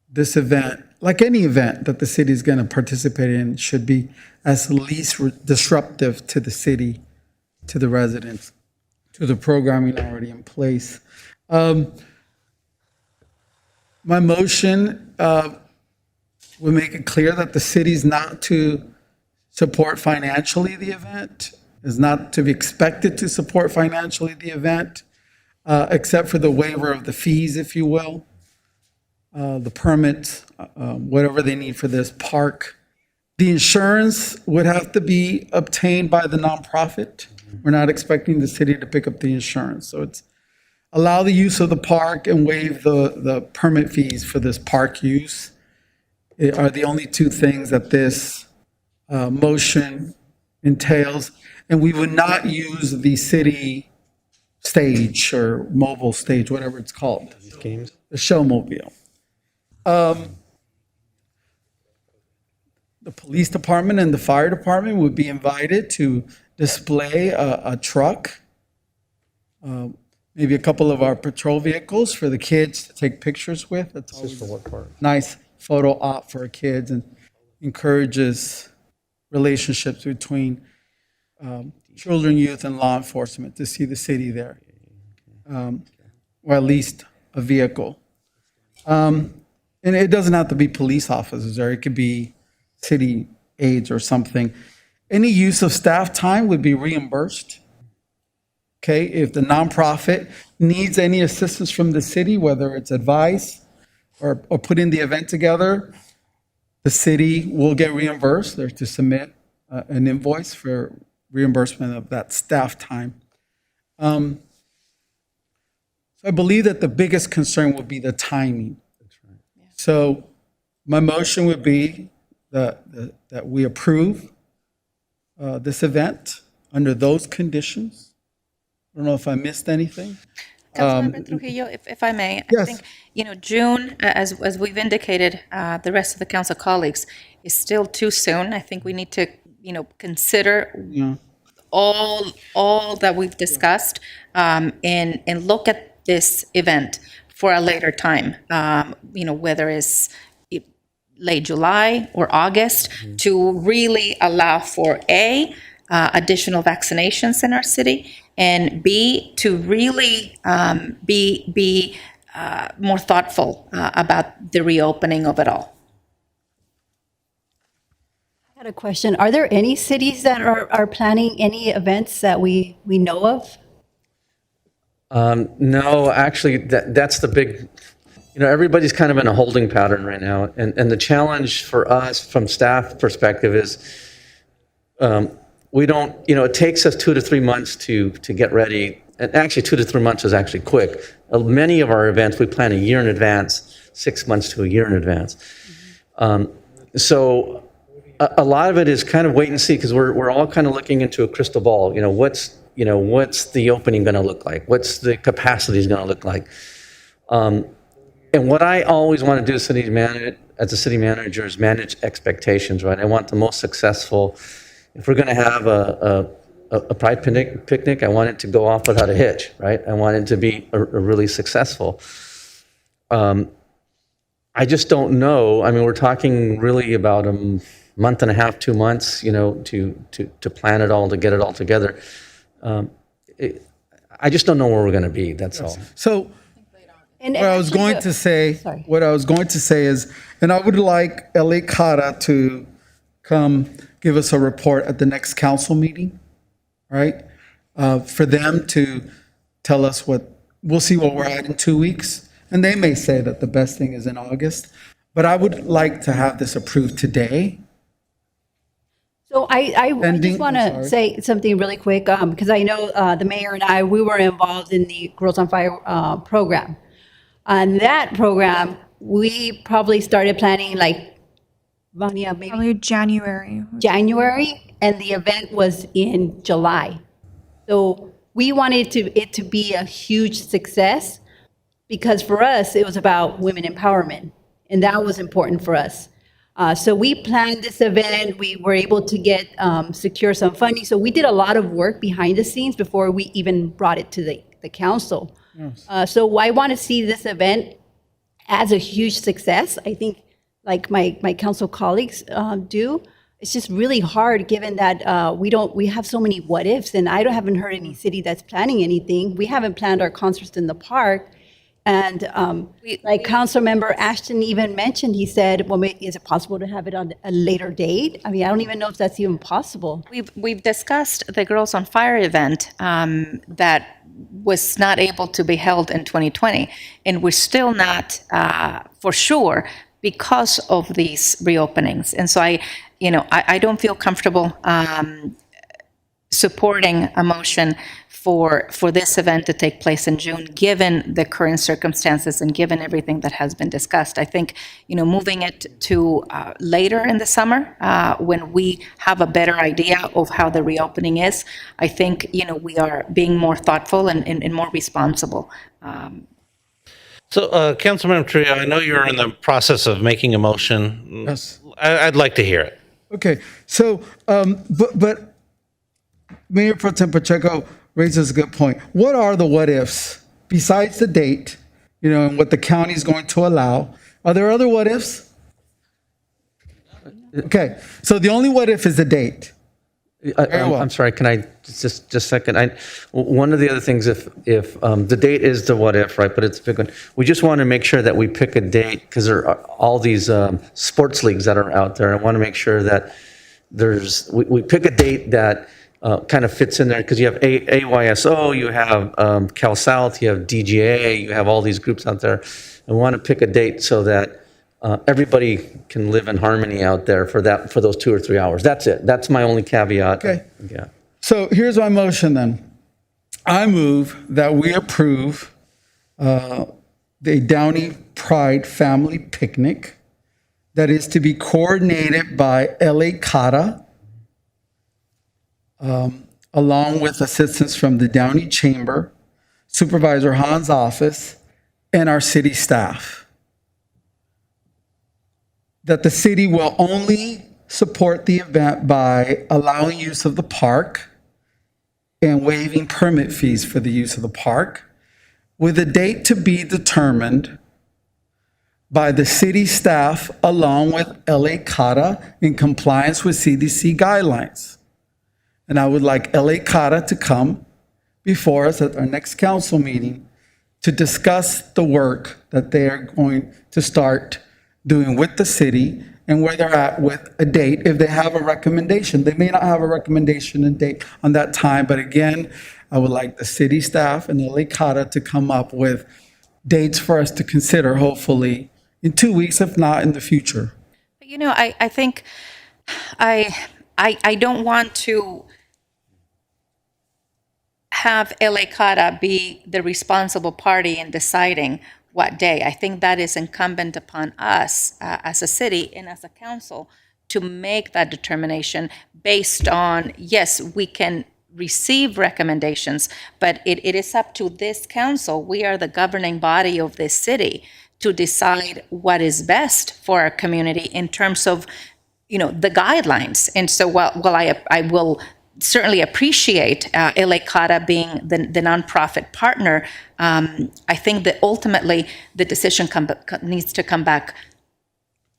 this event, like any event that the city is going to participate in, should be as least disruptive to the city, to the residents, to the programming already in place. My motion will make it clear that the city is not to support financially the event, is not to be expected to support financially the event, except for the waiver of the fees, if you will, the permits, whatever they need for this park. The insurance would have to be obtained by the nonprofit. We're not expecting the city to pick up the insurance. So it's allow the use of the park and waive the permit fees for this park use are the only two things that this motion entails. And we would not use the city stage or mobile stage, whatever it's called. Games. The showmobile. The police department and the fire department would be invited to display a truck, maybe a couple of our patrol vehicles for the kids to take pictures with. That's always For what part? nice photo op for kids and encourages relationships between children, youth, and law enforcement to see the city there, or at least a vehicle. And it doesn't have to be police officers there. It could be city aides or something. Any use of staff time would be reimbursed. Okay, if the nonprofit needs any assistance from the city, whether it's advice or putting the event together, the city will get reimbursed. They're to submit an invoice for reimbursement of that staff time. So I believe that the biggest concern would be the timing. So my motion would be that we approve this event under those conditions. I don't know if I missed anything. Councilmember Trujillo, if I may, Yes. I think, June, as we've indicated, the rest of the council colleagues, is still too soon. I think we need to, consider all that we've discussed and look at this event for a later time, whether it's late July or August, to really allow for additional vaccinations in our city, and B, to really be more thoughtful about the reopening of it all. I had a question. Are there any cities that are planning any events that we know of? No, actually, that's the big, everybody's kind of in a holding pattern right now. And the challenge for us from staff perspective is we don't, it takes us 2 to 3 months to get ready. And actually 2 to 3 months is actually quick. Many of our events, we plan a year in advance, 6 months to a year in advance. So a lot of it is kind of wait and see, because we're all kind of looking into a crystal ball. What's the opening going to look like? What's the capacity is going to look like? And what I always want to do as a city manager is manage expectations, right? I want the most successful. If we're going to have a pride picnic, I want it to go off without a hitch, right? I want it to be a really successful. I just don't know. I mean, we're talking really about a month and a half, 2 months, to plan it all, to get it all together. I just don't know where we're going to be. That's all. So what I was going to say is, and I would like LA Cara to come give us a report at the next council meeting, right? For them to tell us we'll see what we're at in 2 weeks. And they may say that the best thing is in August, but I would like to have this approved today. So I just want to say something really quick, because I know the mayor and we were involved in the Girls on Fire program. On that program, we probably started planning like, Vania, maybe Probably January. January, and the event was in July. So we wanted it to be a huge success, because for us, it was about women empowerment, and that was important for us. So we planned this event. We were able to secure some funding. So we did a lot of work behind the scenes before we even brought it to the council. Yes. So I want to see this event as a huge success. I think, like my council colleagues do. It's just really hard, given that we have so many what ifs, and I haven't heard any city that's planning anything. We haven't planned our concerts in the park. And like Council Member Ashton even mentioned, he said, well, is it possible to have it on a later date? I mean, I don't even know if that's even possible. We've discussed the Girls on Fire event that was not able to be held in 2020, and we're still not for sure because of these reopenings. And so I don't feel comfortable supporting a motion for this event to take place in June, given the current circumstances and given everything that has been discussed. I think, moving it to later in the summer, when we have a better idea of how the reopening is, I think, we are being more thoughtful and more responsible. So, Councilmember Trio, I know you're in the process of making a motion. Yes. I'd like to hear it. Okay. So, but Mayor Pro Tem Pacheco raises a good point. What are the what ifs besides the date, and what the county is going to allow? Are there other what ifs? Okay, so the only what if is the date. I'm sorry, can I just a second? One of the other things, if the date is the what if, right, but it's a big one, we just want to make sure that we pick a date, because there are all these sports leagues that are out there. I want to make sure that we pick a date that kind of fits in there, because you have AYSO, you have Cal South, you have DGA, you have all these groups out there. I want to pick a date so that everybody can live in harmony out there for those 2 or 3 hours. That's it. That's my only caveat. Okay. Yeah. So here's my motion then. I move that we approve the Downey Pride Family Picnic that is to be coordinated by LA Cara, along with assistance from the Downey Chamber, Supervisor Han's office, and our city staff. That the city will only support the event by allowing use of the park and waiving permit fees for the use of the park, with a date to be determined by the city staff along with LA Cara in compliance with CDC guidelines. And I would like LA Cara to come before us at our next council meeting to discuss the work that they are going to start doing with the city and where they're at with a date if they have a recommendation. They may not have a recommendation and date on that time, but again, I would like the city staff and the LA CATA to come up with dates for us to consider, hopefully in 2 weeks, if not in the future. You know, I think I don't want to have LA CATA be the responsible party in deciding what day. I think that is incumbent upon us as a city and as a council to make that determination based on, yes, we can receive recommendations, but it is up to this council. We are the governing body of this city to decide what is best for our community in terms of, you know, the guidelines. And so while I will certainly appreciate LA CATA being the nonprofit partner, I think that ultimately the decision needs to come back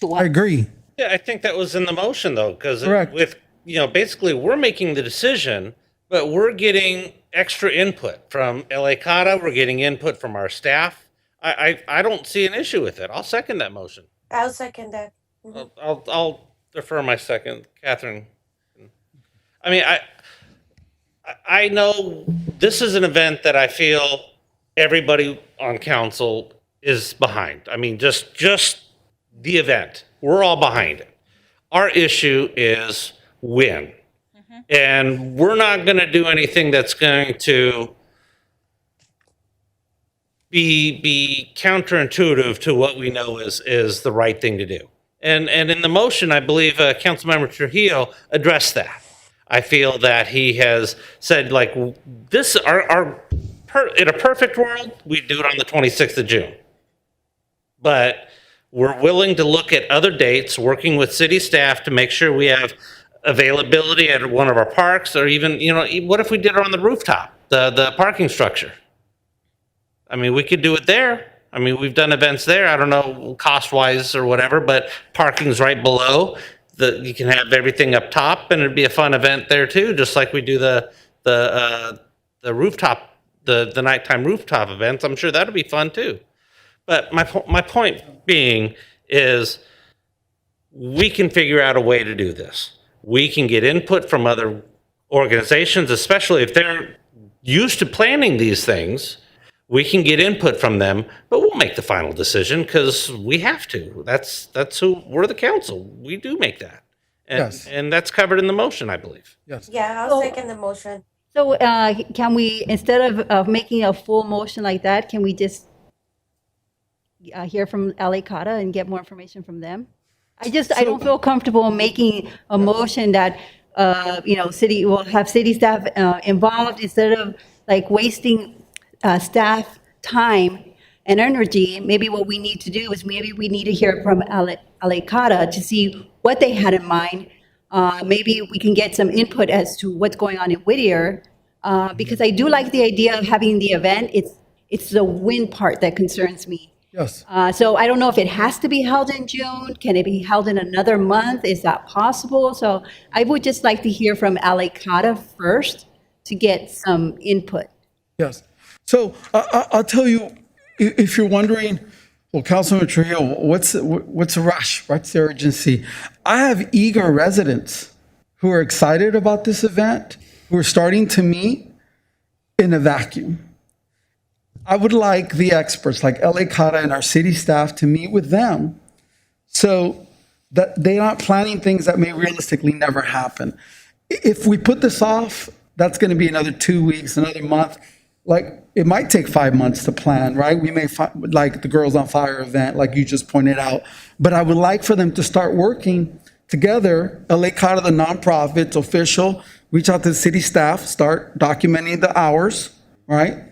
to us. I agree. Yeah, I think that was in the motion though, because Correct. with, you know, basically we're making the decision, but we're getting extra input from LA CATA. We're getting input from our staff. I don't see an issue with it. I'll second that motion. I'll second that. Mhm. I'll defer my second, Catherine. I mean, I know this is an event that I feel everybody on council is behind. I mean, just the event. We're all behind it. Our issue is when. And we're not going to do anything that's going to be counterintuitive to what we know is the right thing to do. And in the motion, I believe Councilmember Trujillo addressed that. I feel that he has said, like, this, in a perfect world, we do it on the 26th of June. But we're willing to look at other dates, working with city staff to make sure we have availability at one of our parks, or even, you know, what if we did it on the rooftop, the parking structure? I mean, we could do it there. I mean, we've done events there. I don't know cost-wise or whatever, but parking's right below. You can have everything up top, and it'd be a fun event there too, just like we do the rooftop, the nighttime rooftop events. I'm sure that'll be fun too. But my point being is we can figure out a way to do this. We can get input from other organizations, especially if they're used to planning these things. We can get input from them, but we'll make the final decision because we have to. That's who we're, the council. We do make that. And, Yes. And that's covered in the motion, I believe. Yes. Yeah, I'll second the motion. So can we, instead of making a full motion like that, can we just hear from LA CATA and get more information from them? I don't feel comfortable making a motion that, you know, city will have city staff involved instead of like wasting staff time and energy. Maybe what we need to do is maybe we need to hear from LA CATA to see what they had in mind. Maybe we can get some input as to what's going on in Whittier, because I do like the idea of having the event. It's the win part that concerns me. Yes. So I don't know if it has to be held in June. Can it be held in another month? Is that possible? So I would just like to hear from LA CATA first to get some input. Yes. So I'll tell you, if you're wondering, well, Councilman Trujillo, what's the rush? What's the urgency? I have eager residents who are excited about this event, who are starting to meet in a vacuum. I would like the experts like LA CATA and our city staff to meet with them so that they're not planning things that may realistically never happen. If we put this off, that's going to be another 2 weeks, another month. Like, it might take 5 months to plan, right? We may find, like the Girls on Fire event, like you just pointed out. But I would like for them to start working together. LA CATA, the nonprofits, official, reach out to the city staff, start documenting the hours, right?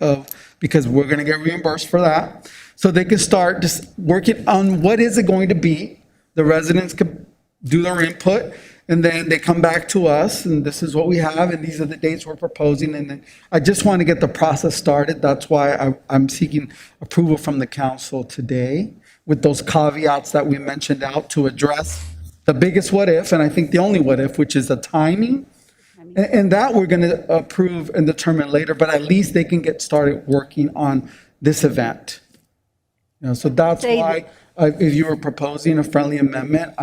Because we're going to get reimbursed for that. So they can start just working on what is it going to be. The residents could do their input, and then they come back to us, and this is what we have, and these are the dates we're proposing. And then I just want to get the process started. That's why I'm seeking approval from the council today with those caveats that we mentioned out to address the biggest what if, and I think the only what if, which is the timing. And that we're going to approve and determine later, but at least they can get started working on this event. You know, so that's why if you were proposing a friendly amendment,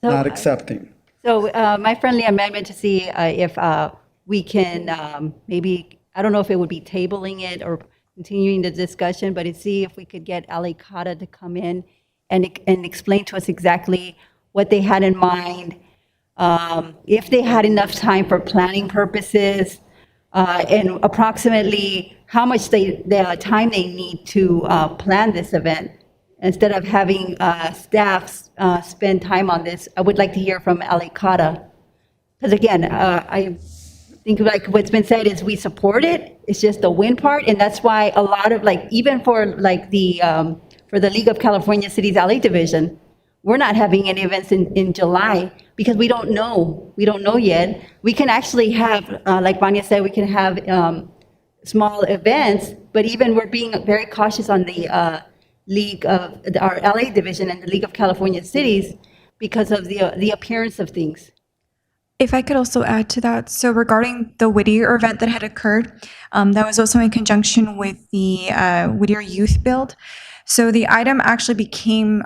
not accepting. So my friendly amendment to see if we can maybe, I don't know if it would be tabling it or continuing the discussion, but to see if we could get Ali Kata to come in and explain to us exactly what they had in mind, if they had enough time for planning purposes, and approximately how much the time they need to plan this event. Instead of having staff spend time on this, I would like to hear from Ali Kata. Because again, I think like what's been said is we support it. It's just the win part, and that's why a lot of like even for like the for the League of California Cities LA division, we're not having any events in July because we don't know. We don't know yet. We can actually have, like Vanya said, we can have small events, but even we're being very cautious on the League of our LA division and the League of California Cities because of the appearance of things. If I could also add to that, so regarding the Whittier event that had occurred, that was also in conjunction with the Whittier Youth Build. So the item actually became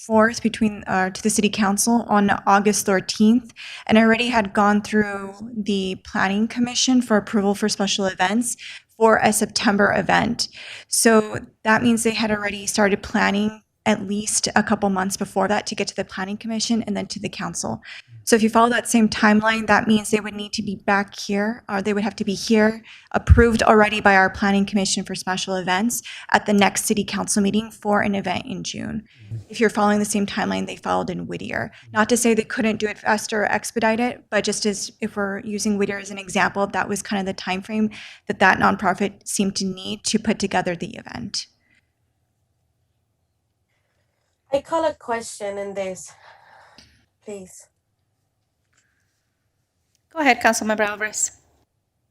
forth between to the City Council on August 13th, and already had gone through the Planning Commission for approval for special events for a September event. So that means they had already started planning at least a couple months before that to get to the Planning Commission and then to the Council. So if you follow that same timeline, that means they would need to be back here, or they would have to be here, approved already by our Planning Commission for special events at the next City Council meeting for an event in June. If you're following the same timeline they followed in Whittier. Not to say they couldn't do it faster or expedite it, but just as if we're using Whittier as an example, that was kind of the time frame that that nonprofit seemed to need to put together the event. I call a question in this, please. Go ahead, Councilmember Alvarez.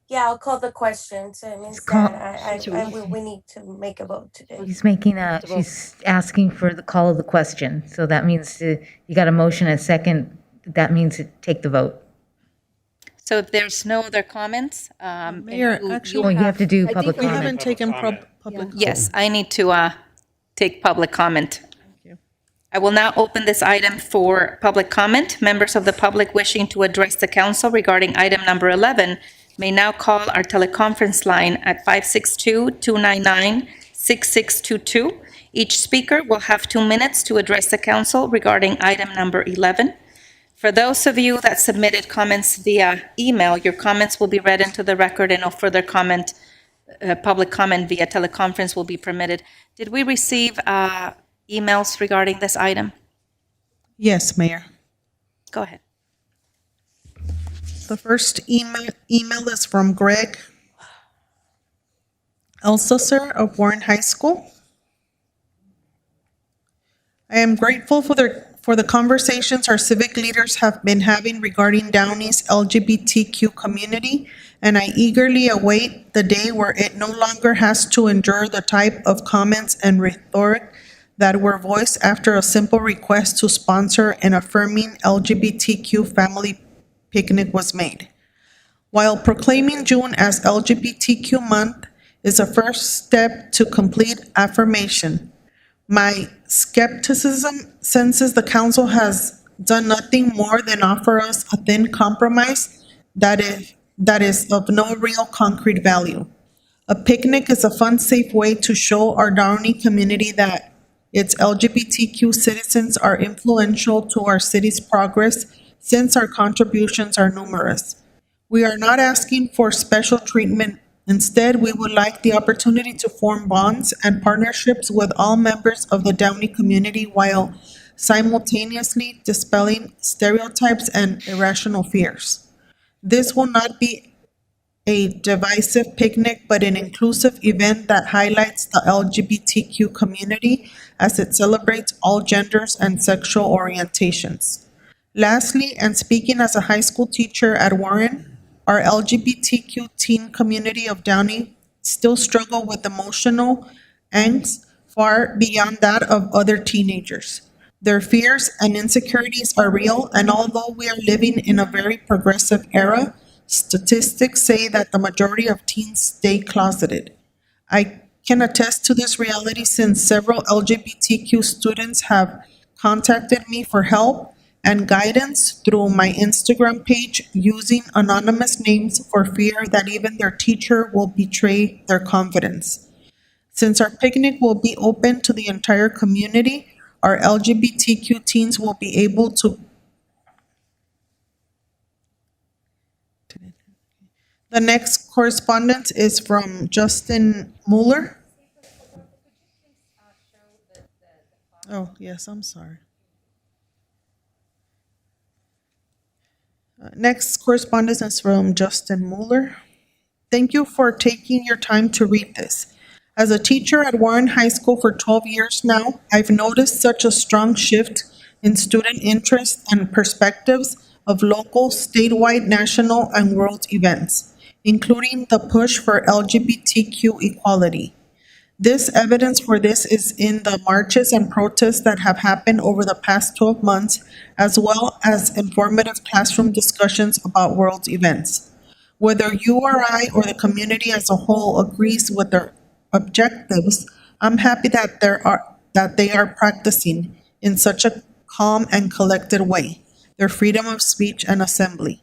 Yeah, I'll call the question. So it means that we need to make a vote today. She's asking for the call of the question. So that means you got a motion and a second. That means to take the vote. So if there's no other comments, Mayor, you have to do public we comment. haven't taken public comment. Yes, I need to take public comment. I will now open this item for public comment. Members of the public wishing to address the council regarding item number 11 may now call our teleconference line at 562-299-6622. Each speaker will have 2 minutes to address the council regarding item number 11. For those of you that submitted comments via email, your comments will be read into the record and no further comment, public comment via teleconference will be permitted. Did we receive emails regarding this item? Yes, Mayor. Go ahead. The first email is from Greg Elsesser of Warren High School. I am grateful for the conversations our civic leaders have been having regarding Downey's LGBTQ community, and I eagerly await the day where it no longer has to endure the type of comments and rhetoric that were voiced after a simple request to sponsor an affirming LGBTQ family picnic was made. While proclaiming June as LGBTQ month is a first step to complete affirmation, my skepticism senses the council has done nothing more than offer us a thin compromise that is of no real concrete value. A picnic is a fun, safe way to show our Downey community that its LGBTQ citizens are influential to our city's progress since our contributions are numerous. We are not asking for special treatment. Instead, we would like the opportunity to form bonds and partnerships with all members of the Downey community while simultaneously dispelling stereotypes and irrational fears. This will not be a divisive picnic, but an inclusive event that highlights the LGBTQ community as it celebrates all genders and sexual orientations. Lastly, and speaking as a high school teacher at Warren, our LGBTQ teen community of Downey still struggle with emotional angst far beyond that of other teenagers. Their fears and insecurities are real, and although we are living in a very progressive era, statistics say that the majority of teens stay closeted. I can attest to this reality since several LGBTQ students have contacted me for help and guidance through my Instagram page using anonymous names for fear that even their teacher will betray their confidence. Since our picnic will be open to the entire community, our LGBTQ teens will be able to. The next correspondence is from Justin Mueller. Oh, yes, I'm sorry. Next correspondence is from Justin Mueller. Thank you for taking your time to read this. As a teacher at Warren High School for 12 years now, I've noticed such a strong shift in student interest and perspectives of local, statewide, national, and world events, including the push for LGBTQ equality. This evidence for this is in the marches and protests that have happened over the past 12 months, as well as informative classroom discussions about world events. Whether you or I or the community as a whole agrees with their objectives, I'm happy that they are practicing in such a calm and collected way their freedom of speech and assembly.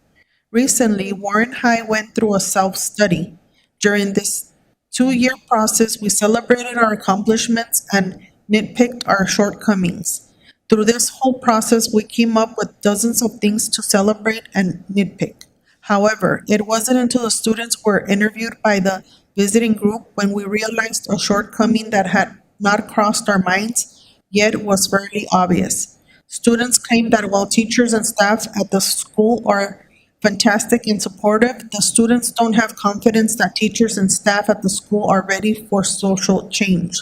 Recently, Warren High went through a self-study. During this 2 year process, we celebrated our accomplishments and nitpicked our shortcomings. Through this whole process, we came up with dozens of things to celebrate and nitpick. However, it wasn't until the students were interviewed by the visiting group when we realized a shortcoming that had not crossed our minds, yet was fairly obvious. Students claim that while teachers and staff at the school are fantastic and supportive, the students don't have confidence that teachers and staff at the school are ready for social change.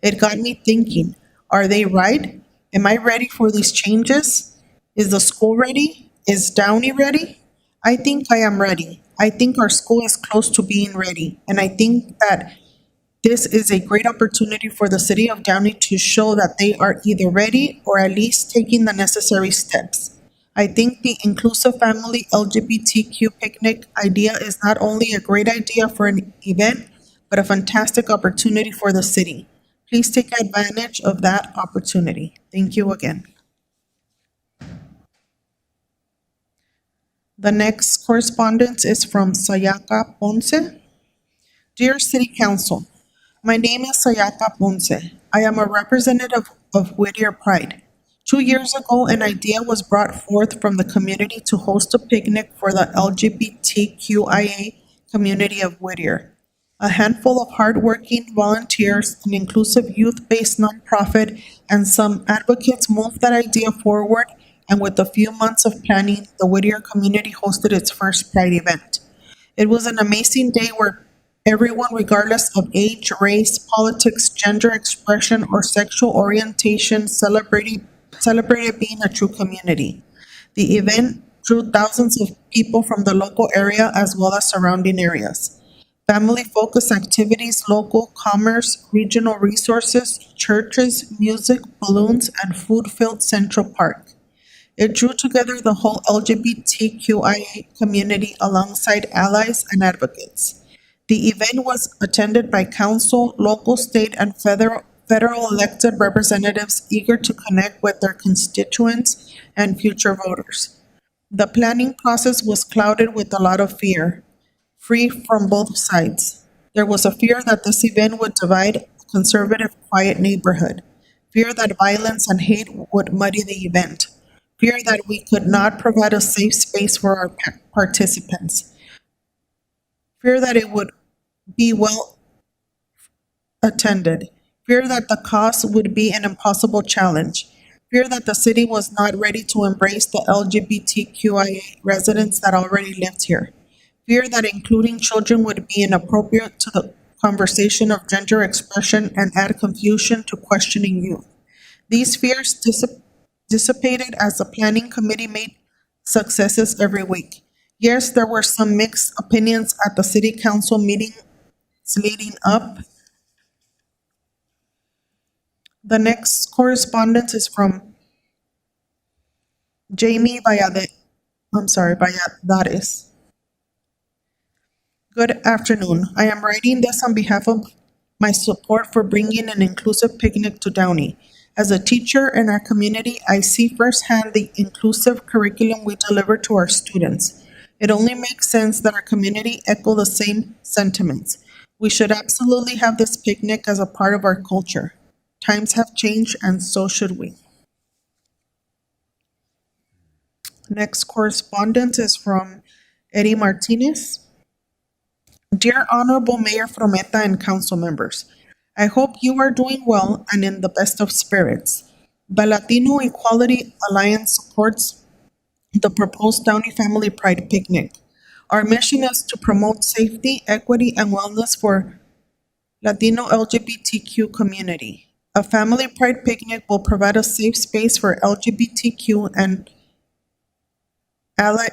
It got me thinking, are they right? Am I ready for these changes? Is the school ready? Is Downey ready? I think I am ready. I think our school is close to being ready. And I think that this is a great opportunity for the city of Downey to show that they are either ready or at least taking the necessary steps. I think the inclusive family LGBTQ picnic idea is not only a great idea for an event, but a fantastic opportunity for the city. Please take advantage of that opportunity. Thank you again. The next correspondence is from Sayaka Ponce. Dear City Council, my name is Sayaka Ponce. I am a representative of Whittier Pride. 2 years ago, an idea was brought forth from the community to host a picnic for the LGBTQIA community of Whittier. A handful of hardworking volunteers, an inclusive youth-based nonprofit, and some advocates moved that idea forward, and with a few months of planning, the Whittier community hosted its first Pride event. It was an amazing day where everyone, regardless of age, race, politics, gender expression, or sexual orientation, celebrated being a true community. The event drew thousands of people from the local area as well as surrounding areas. Family-focused activities, local commerce, regional resources, churches, music, balloons, and food-filled Central Park. It drew together the whole LGBTQIA community alongside allies and advocates. The event was attended by council, local, state, and federal elected representatives eager to connect with their constituents and future voters. The planning process was clouded with a lot of fear, free from both sides. There was a fear that this event would divide a conservative, quiet neighborhood, fear that violence and hate would muddy the event, fear that we could not provide a safe space for our participants, fear that it would be well attended, fear that the cost would be an impossible challenge, fear that the city was not ready to embrace the LGBTQIA residents that already lived here, fear that including children would be inappropriate to the conversation of gender expression and add confusion to questioning youth. These fears dissipated as the planning committee made successes every week. Yes, there were some mixed opinions at the city council meetings leading up. The next correspondence is from Jamie Valladares. Good afternoon. I am writing this on behalf of my support for bringing an inclusive picnic to Downey. As a teacher in our community, I see firsthand the inclusive curriculum we deliver to our students. It only makes sense that our community echo the same sentiments. We should absolutely have this picnic as a part of our culture. Times have changed, and so should we. Next correspondence is from Eddie Martinez. Dear Honorable Mayor Frometa and council members, I hope you are doing well and in the best of spirits. The Latino Equality Alliance supports the proposed Downey Family Pride Picnic. Our mission is to promote safety, equity, and wellness for Latino LGBTQ community. A family pride picnic will provide a safe space for LGBTQ and ally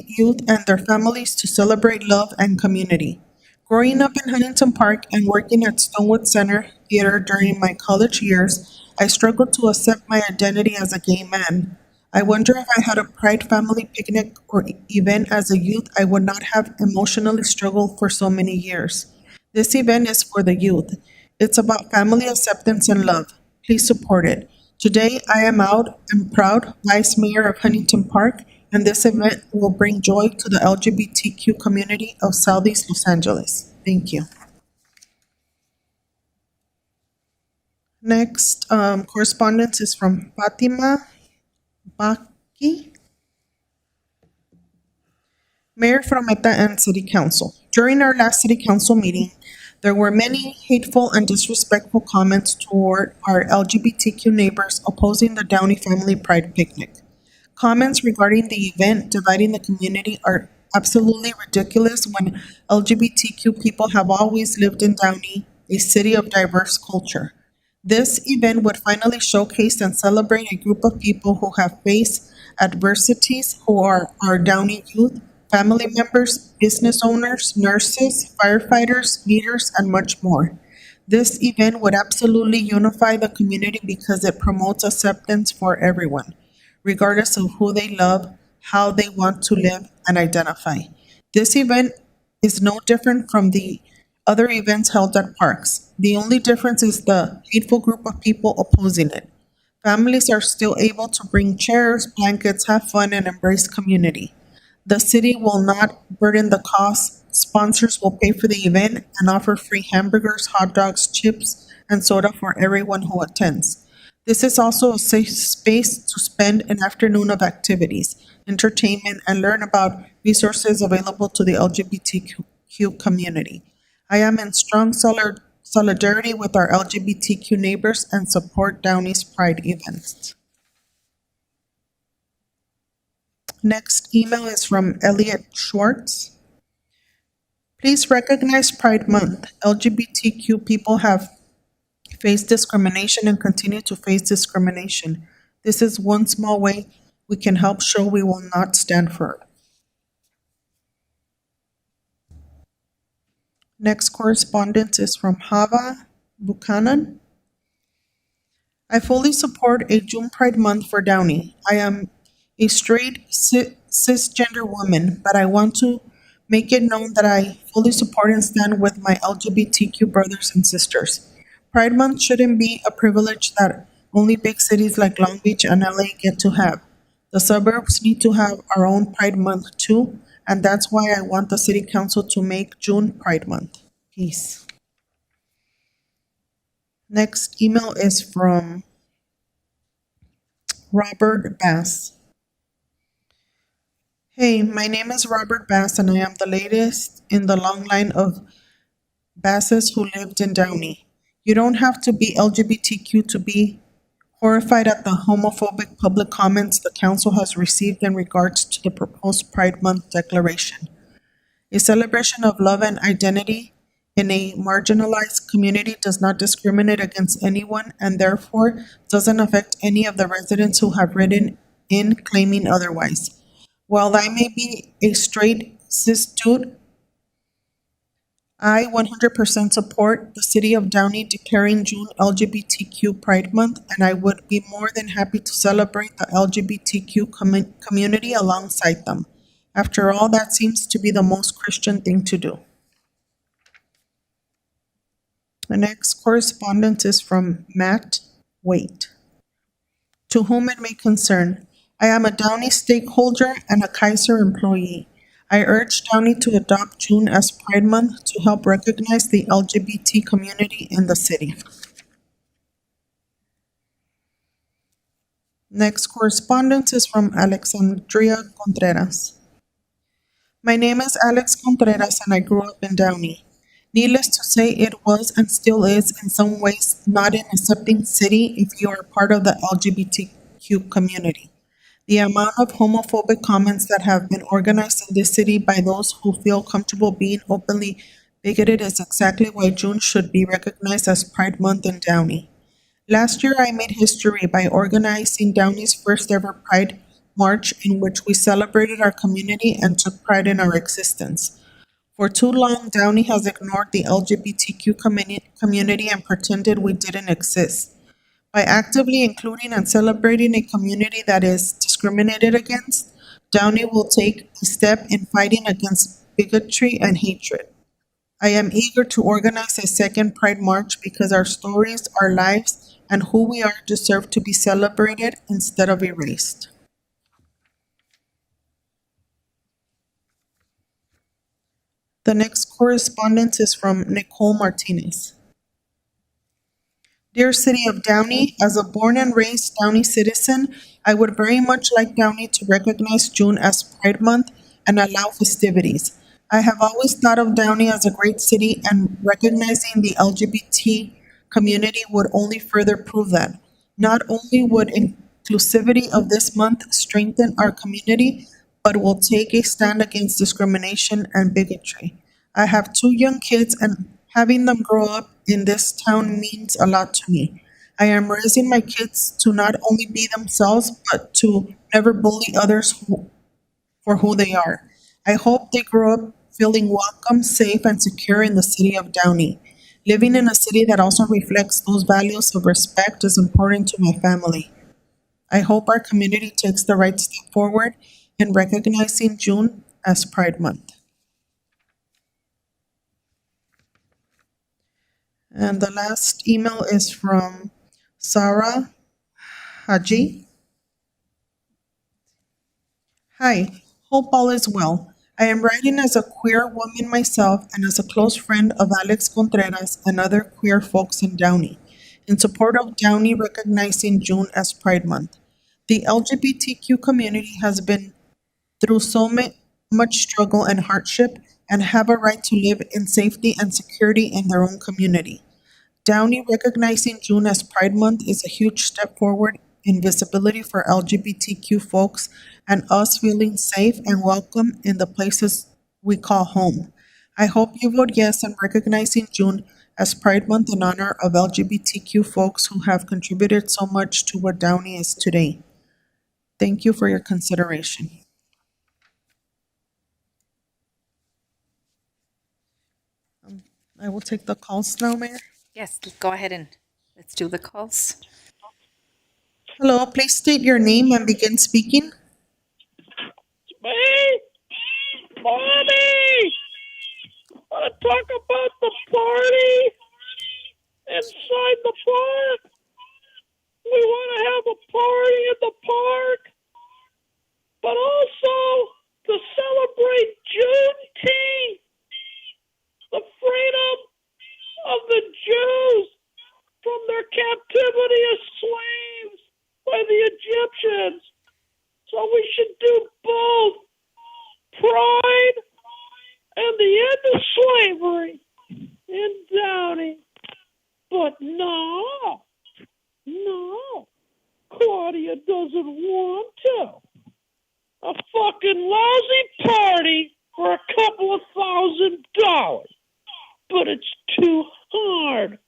youth and their families to celebrate love and community. Growing up in Huntington Park and working at Stonewood Center Theater during my college years, I struggled to accept my identity as a gay man. I wonder if I had a Pride family picnic or event as a youth, I would not have emotionally struggled for so many years. This event is for the youth. It's about family acceptance and love. Please support it. Today, I am out and proud Vice Mayor of Huntington Park, and this event will bring joy to the LGBTQ community of Southeast Los Angeles. Thank you. Next correspondence is from Fatima Baki. Mayor Frometa and City Council. During our last City Council meeting, there were many hateful and disrespectful comments toward our LGBTQ neighbors opposing the Downey Family Pride Picnic. Comments regarding the event dividing the community are absolutely ridiculous when LGBTQ people have always lived in Downey, a city of diverse culture. This event would finally showcase and celebrate a group of people who have faced adversities, who are our Downey youth, family members, business owners, nurses, firefighters, leaders, and much more. This event would absolutely unify the community because it promotes acceptance for everyone, regardless of who they love, how they want to live and identify. This event is no different from the other events held at parks. The only difference is the hateful group of people opposing it. Families are still able to bring chairs, blankets, have fun, and embrace community. The city will not burden the cost. Sponsors will pay for the event and offer free hamburgers, hot dogs, chips, and soda for everyone who attends. This is also a safe space to spend an afternoon of activities, entertainment, and learn about resources available to the LGBTQ community. I am in strong solidarity with our LGBTQ neighbors and support Downey's Pride events. Next email is from Elliot Schwartz. Please recognize Pride Month. LGBTQ people have faced discrimination and continue to face discrimination. This is one small way we can help show we will not stand for it. Next correspondence is from Hava Buchanan. I fully support a June Pride Month for Downey. I am a straight cisgender woman, but I want to make it known that I fully support and stand with my LGBTQ brothers and sisters. Pride Month shouldn't be a privilege that only big cities like Long Beach and LA get to have. The suburbs need to have our own Pride Month too, and that's why I want the City Council to make June Pride Month. Peace. Next email is from Robert Bass. Hey, my name is Robert Bass, and I am the latest in the long line of Basses who lived in Downey. You don't have to be LGBTQ to be horrified at the homophobic public comments the council has received in regards to the proposed Pride Month declaration. A celebration of love and identity in a marginalized community does not discriminate against anyone and therefore doesn't affect any of the residents who have written in claiming otherwise. While I may be a straight cis dude, I 100% support the City of Downey declaring June LGBTQ Pride Month, and I would be more than happy to celebrate the LGBTQ community alongside them. After all, that seems to be the most Christian thing to do. The next correspondence is from Matt Waite. To whom it may concern, I am a Downey stakeholder and a Kaiser employee. I urge Downey to adopt June as Pride Month to help recognize the LGBT community in the city. Next correspondence is from Alexandria Contreras. My name is Alex Contreras and I grew up in Downey. Needless to say, it was and still is in some ways not an accepting city if you are part of the LGBTQ community. The amount of homophobic comments that have been organized in this city by those who feel comfortable being openly bigoted is exactly why June should be recognized as Pride Month in Downey. Last year, I made history by organizing Downey's first ever Pride March in which we celebrated our community and took pride in our existence. For too long, Downey has ignored the LGBTQ community and pretended we didn't exist. By actively including and celebrating a community that is discriminated against, Downey will take a step in fighting against bigotry and hatred. I am eager to organize a second Pride March because our stories, our lives, and who we are deserve to be celebrated instead of erased. The next correspondence is from Nicole Martinez. Dear City of Downey, as a born and raised Downey citizen, I would very much like Downey to recognize June as Pride Month and allow festivities. I have always thought of Downey as a great city, and recognizing the LGBT community would only further prove that. Not only would inclusivity of this month strengthen our community, but will take a stand against discrimination and bigotry. I have two young kids, and having them grow up in this town means a lot to me. I am raising my kids to not only be themselves, but to never bully others for who they are. I hope they grow up feeling welcome, safe, and secure in the city of Downey. Living in a city that also reflects those values of respect is important to my family. I hope our community takes the right step forward in recognizing June as Pride Month. And the last email is from Sarah Haji. Hi, hope all is well. I am writing as a queer woman myself and as a close friend of Alex Contreras and other queer folks in Downey, in support of Downey recognizing June as Pride Month. The LGBTQ community has been through much struggle and hardship and have a right to live in safety and security in their own community. Downey recognizing June as Pride Month is a huge step forward in visibility for LGBTQ folks and us feeling safe and welcome in the places we call home. I hope you vote yes in recognizing June as Pride Month in honor of LGBTQ folks who have contributed so much to what Downey is today. Thank you for your consideration. I will take the calls now, Mayor. Yes, go ahead and let's do the calls. Hello, please state your name and begin speaking. Me? Mommy! Want to talk about the party inside the park? We want to have a party in the park, but also to celebrate Juneteenth, the freedom of the Jews from their captivity as slaves by the Egyptians. So we should do both pride and the end of slavery in Downey. But no, Claudia doesn't want to. A fucking lousy party for a couple of $1,000. But it's too hard.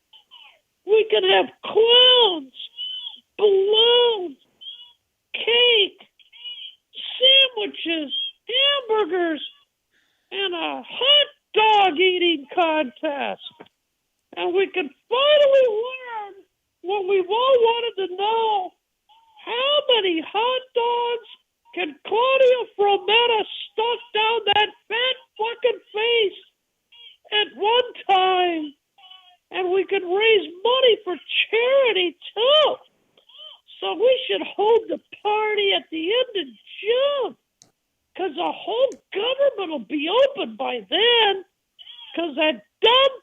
We can have clowns, balloons, cake, sandwiches, hamburgers, and a hot dog eating contest. And we can finally learn what we've all wanted to know. How many hot dogs can Claudia Frometta stuff down that fat fucking face at one time? And we can raise money for charity too. So we should hold the party at the end of June, because the whole government will be open by then, because that dumb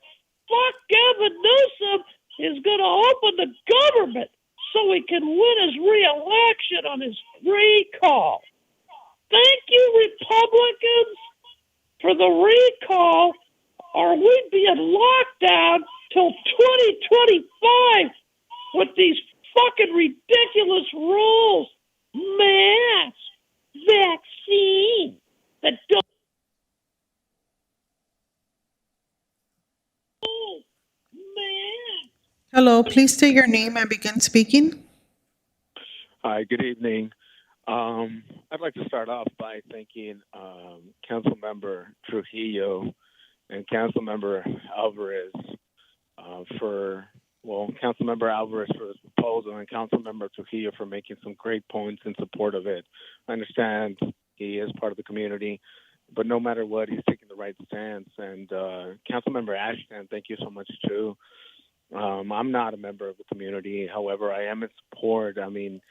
fuck Gavin Newsom is going to open the government so he can win his re-election on his recall. Thank you, Republicans, for the recall, or we'd be in lockdown till 2025 with these fucking ridiculous rules. Mask, vaccine, that don't. Hello, please state your name and begin speaking. Hi, good evening. I'd like to start off by thanking Councilmember Trujillo and Councilmember Alvarez Councilmember Alvarez for his proposal and Councilmember Trujillo for making some great points in support of it. I understand he is part of the community, but no matter what, he's taking the right stance. And Councilmember Ashton, thank you so much too. I'm not a member of the community. However, I am in support. I mean,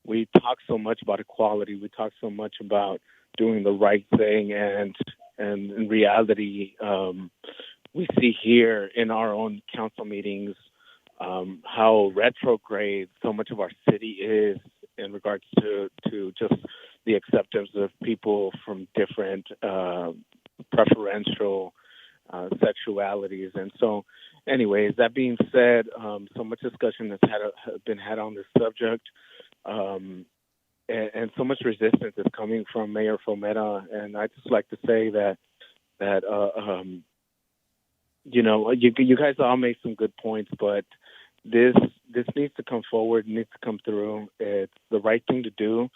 we talk so much about equality. We talk so much about doing the right thing. And in reality, we see here in our own council meetings how retrograde so much of our city is in regards to just the acceptance of people from different preferential sexualities. And so, anyways, that being said, so much discussion has been had on this subject, and so much resistance is coming from Mayor Fometa. And I just like to say that you know, you guys all made some good points, but this needs to come forward, needs to come through. It's the right thing to do.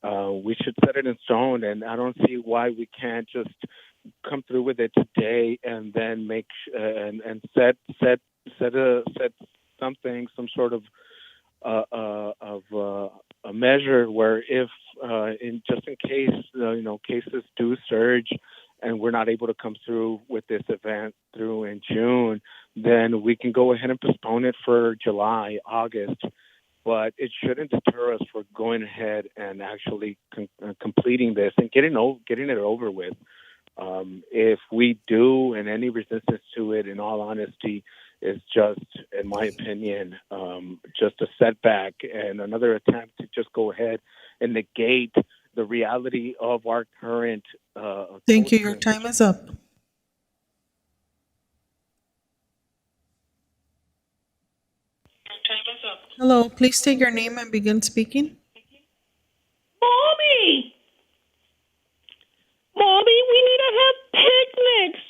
We should set it in stone, and I don't see why we can't just come through with it today and then make and set something, some sort of a measure where if in case you know, cases do surge and we're not able to come through with this event through in June, then we can go ahead and postpone it for July, August. But it shouldn't deter us for going ahead and actually completing this and getting it over with. If we do, and any resistance to it, in all honesty, is just, in my opinion, just a setback and another attempt to just go ahead and negate the reality of our current. Thank you. Your time is up. Hello, please state your name and begin speaking. Mommy, we need to have picnics.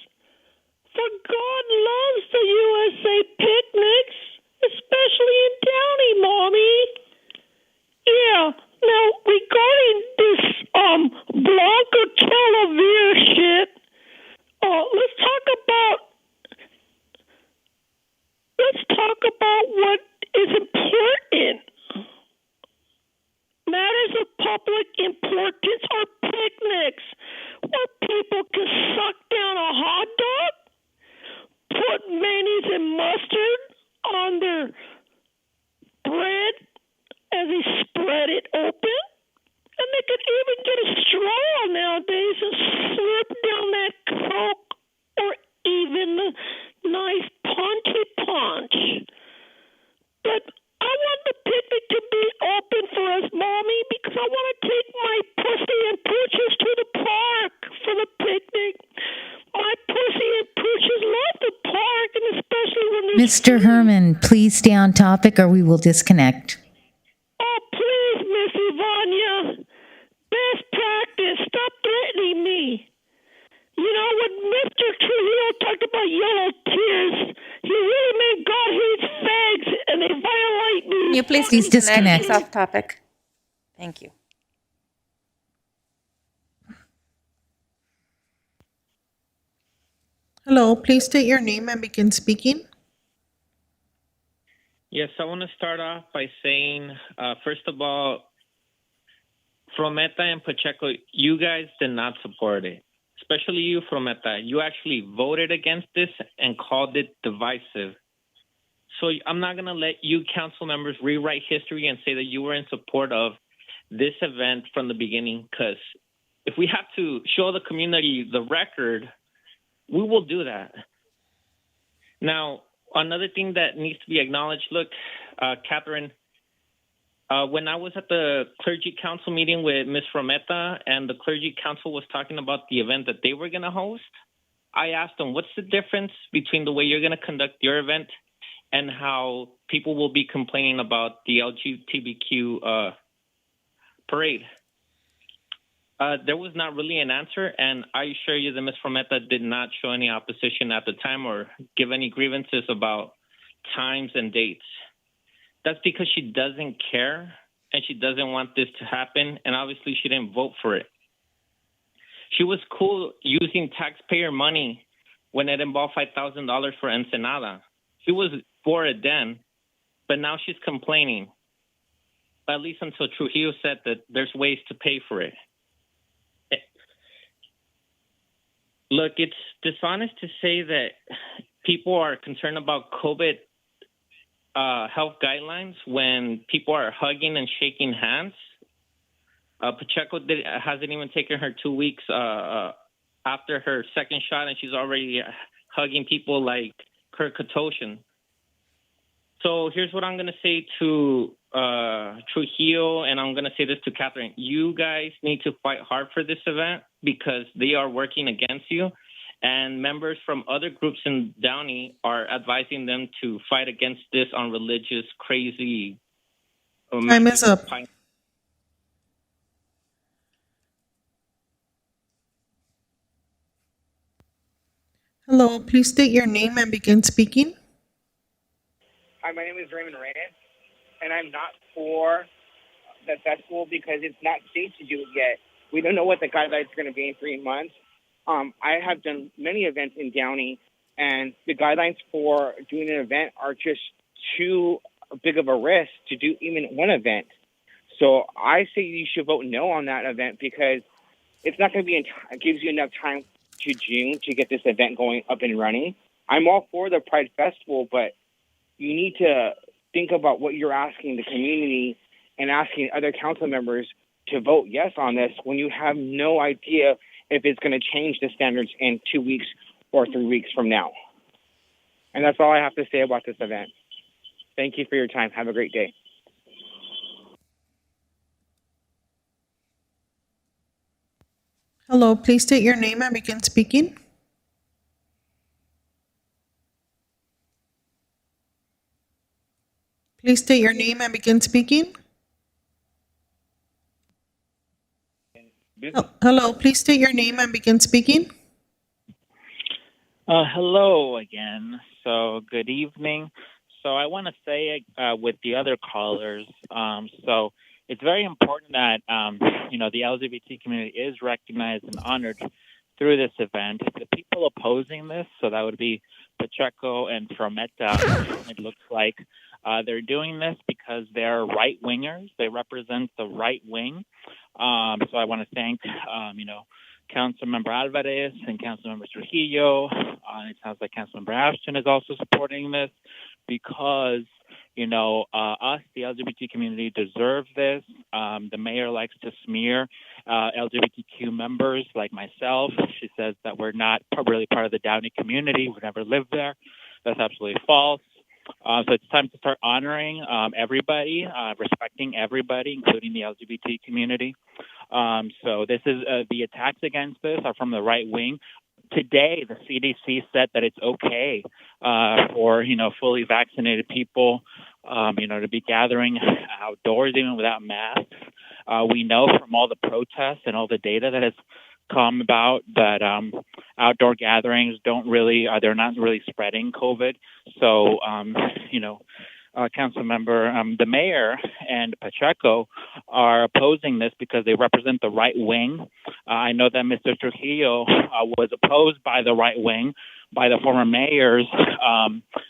For God loves the USA picnics, especially in Downey, Mommy. Yeah. Now, regarding this Blanca Calavera shit, let's talk about what is important. Matters of public importance are picnics where people can suck down a hot dog, put mayonnaise and mustard on their bread as they spread it open, and they could even get a straw nowadays and slurp down that Coke or even the nice punchy punch. But I want the picnic to be open for us, Mommy, because I want to take my pussy and pooches to the park for the picnic. My pussy and pooches love the park, and especially when there's Mr. Herman, please stay on topic or we will disconnect. Oh, please, Miss Ivania. Best practice. Stop threatening me. You know, when Mr. Trujillo talked about yellow tears, he really meant God hates fags and they violate me. Can you please disconnect. He's off topic. Thank you. Hello, please state your name and begin speaking. Yes, I want to start off by saying, first of all, Frometa and Pacheco, you guys did not support it. Especially you, Frometa. You actually voted against this and called it divisive. So I'm not going to let you council members rewrite history and say that you were in support of this event from the beginning, because if we have to show the community the record, we will do that. Now, another thing that needs to be acknowledged, look, Catherine, when I was at the clergy council meeting with Ms. Frometa and the clergy council was talking about the event that they were going to host, I asked them, what's the difference between the way you're going to conduct your event and how people will be complaining about the LGBTQ parade? There was not really an answer, and I assure you that Ms. Frometa did not show any opposition at the time or give any grievances about times and dates. That's because she doesn't care and she doesn't want this to happen, and obviously she didn't vote for it. She was cool using taxpayer money when it involved $5,000 for Ensenada. She was for it then, but now she's complaining, at least until Trujillo said that there's ways to pay for it. Look, it's dishonest to say that people are concerned about COVID health guidelines when people are hugging and shaking hands. Pacheco hasn't even taken her 2 weeks after her second shot, and she's already hugging people like Kurt Katoshin. So here's what I'm going to say to Trujillo, and I'm going to say this to Catherine. You guys need to fight hard for this event because they are working against you, and members from other groups in Downey are advising them to fight against this on religious, crazy... Time is up. Hello, please state your name and begin speaking. Hi, my name is Raymond Reyes, and I'm not for the festival because it's not safe to do it yet. We don't know what the guidelines are going to be in 3 months. I have done many events in Downey, and the guidelines for doing an event are just too big of a risk to do even one event. So I say you should vote no on that event because it's not going to be it gives you enough time to June to get this event going up and running. I'm all for the Pride Festival, but you need to think about what you're asking the community and asking other council members to vote yes on this when you have no idea if it's going to change the standards in 2 weeks or 3 weeks from now. And that's all I have to say about this event. Thank you for your time. Have a great day. Hello, please state your name and begin speaking. Please state your name and begin speaking. Hello, please state your name and begin speaking. Hello again. So good evening. So I want to say with the other callers, so it's very important that, the LGBT community is recognized and honored through this event. The people opposing this, so that would be Pacheco and Frometa, it looks like they're doing this because they're right-wingers. They represent the right wing. So I want to thank, Councilmember Alvarez and Councilmember Trujillo. It sounds like Councilmember Ashton is also supporting this because, us, the LGBT community, deserve this. The mayor likes to smear LGBTQ members like myself. She says that we're not really part of the Downey community. We never lived there. That's absolutely false. So it's time to start honoring everybody, respecting everybody, including the LGBT community. So this is the attacks against this are from the right wing. Today, the CDC said that it's okay for fully vaccinated people, to be gathering outdoors even without masks. We know from all the protests and all the data that has come about that outdoor gatherings they're not really spreading COVID. So, council member, the mayor and Pacheco are opposing this because they represent the right wing. I know that Mr. Trujillo was opposed by the right wing, by the former mayors,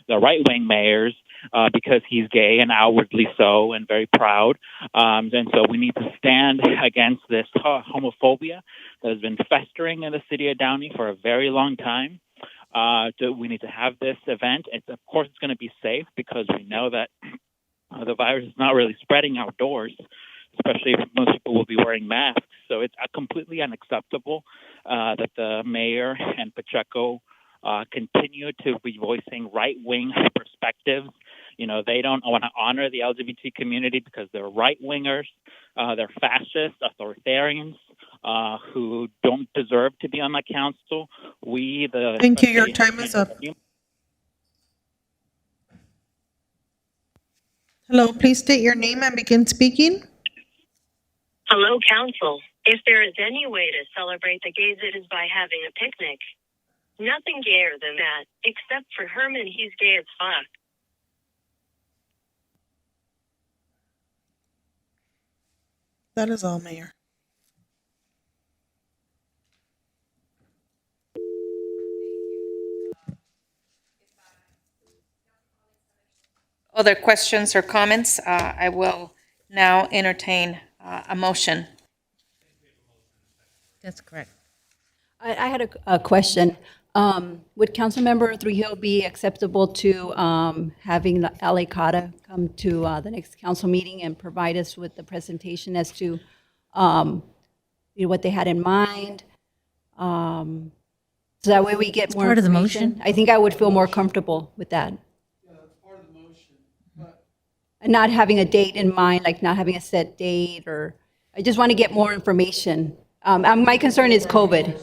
the right wing mayors, because he's gay and outwardly so and very proud. And so we need to stand against this homophobia that has been festering in the city of Downey for a very long time. we need to have this event. Of course, it's going to be safe because we know that the virus is not really spreading outdoors, especially if most people will be wearing masks. So it's completely unacceptable that the mayor and Pacheco continue to be voicing right-wing perspectives. They don't want to honor the LGBT community because they're right-wingers, they're fascists, authoritarians who don't deserve to be on the council. Thank you. Your time is up. Hello, please state your name and begin speaking. Hello, Council. If there is any way to celebrate the gays, it is by having a picnic. Nothing gayer than that, except for Herman, he's gay as fuck. That is all, Mayor. Other questions or comments? I will now entertain a motion. That's correct. I had a question. Would Councilmember Trujillo be acceptable to having LA Cata come to the next council meeting and provide us with the presentation as to what they had in mind? So that way we get more part of the information. motion. I think I would feel more comfortable with that. And not having a date in mind, like not having a set date, or I just want to get more information. My concern is COVID.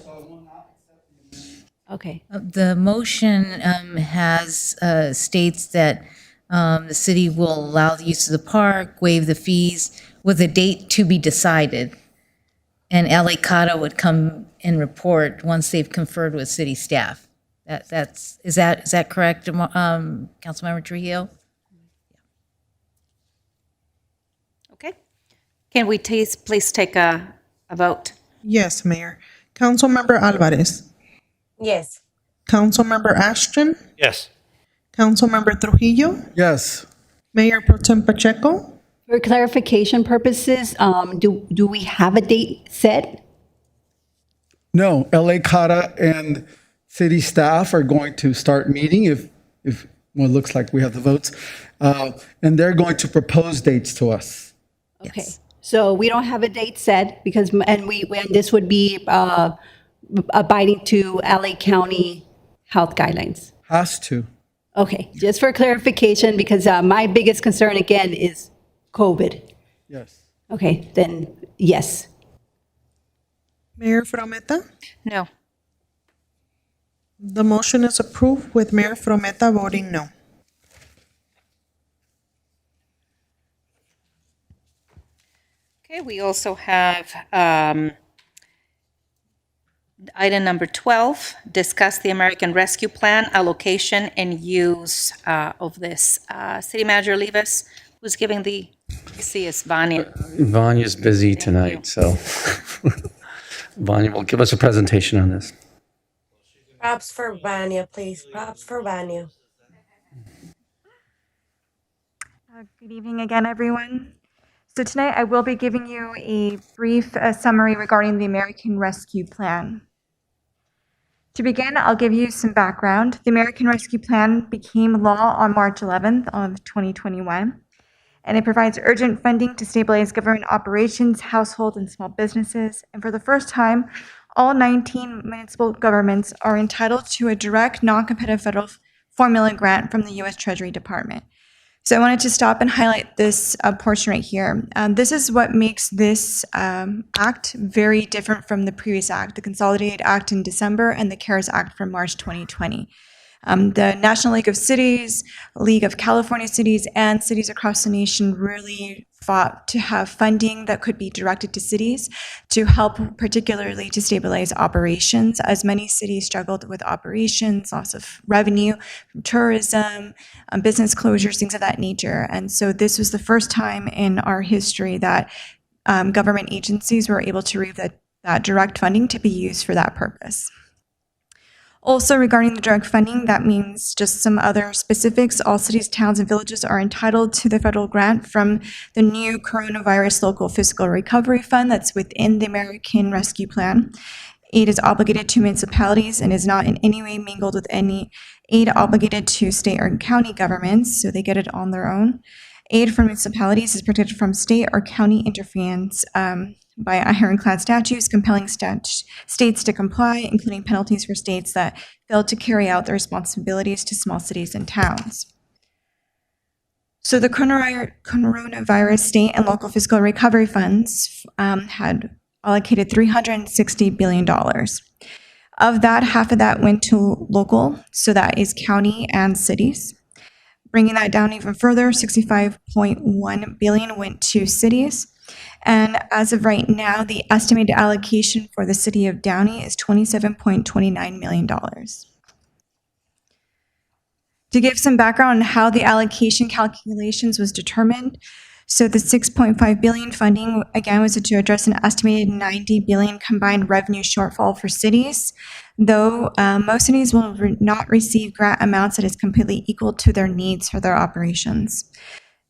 Okay. The motion has states that the city will allow the use of the park, waive the fees with a date to be decided. And LA Cata would come and report once they've conferred with city staff. Is that correct, Councilmember Trujillo? Okay. Can we please take a vote? Yes, Mayor. Councilmember Alvarez. Yes. Councilmember Ashton. Yes. Councilmember Trujillo. Yes. Mayor Pro Tem Pacheco. For clarification purposes, do we have a date set? No, LA Cata and city staff are going to start meeting if well, it looks like we have the votes, and they're going to propose dates to us. Okay. So we don't have a date set because, and this would be abiding to LA County health guidelines. Has to. Okay, just for clarification, because my biggest concern again is COVID. Yes. Okay, then yes. Mayor Frometa. No. The motion is approved with Mayor Frometa voting no. Okay, we also have item number 12, discuss the American Rescue Plan allocation and use of this. City Manager Levis, who's giving the, I see it's Vanya. Vanya's busy tonight, so Vanya will give us a presentation on this. Props for Vanya, please. Props for Vanya. Good evening again, everyone. So tonight I will be giving you a brief summary regarding the American Rescue Plan. To begin, I'll give you some background. The American Rescue Plan became law on March 11th of 2021, and it provides urgent funding to stabilize government operations, household, and small businesses. And for the first time, all 19 municipal governments are entitled to a direct, non-competitive federal formula grant from the U.S. Treasury Department. So I wanted to stop and highlight this portion right here. This is what makes this act very different from the previous act, the Consolidated Act in December and the CARES Act from March 2020. The National League of Cities, League of California Cities, and cities across the nation really fought to have funding that could be directed to cities to help, particularly to stabilize operations, as many cities struggled with operations, loss of revenue from tourism, business closures, things of that nature. And so this was the first time in our history that government agencies were able to receive that direct funding to be used for that purpose. Also, regarding the direct funding, that means just some other specifics. All cities, towns, and villages are entitled to the federal grant from the new Coronavirus Local Fiscal Recovery Fund that's within the American Rescue Plan. Aid is obligated to municipalities and is not in any way mingled with any aid obligated to state or county governments, so they get it on their own. Aid from municipalities is protected from state or county interference by ironclad statutes compelling states to comply, including penalties for states that fail to carry out their responsibilities to small cities and towns. So the coronavirus state and local fiscal recovery funds had allocated $360 billion. Of that, half of that went to local, so that is county and cities. Bringing that down even further, $65.1 billion went to cities. And as of right now, the estimated allocation for the city of Downey is $27.29 million. To give some background on how the allocation calculations was determined, so the $6.5 billion funding, again, was to address an estimated $90 billion combined revenue shortfall for cities, though most cities will not receive grant amounts that is completely equal to their needs for their operations.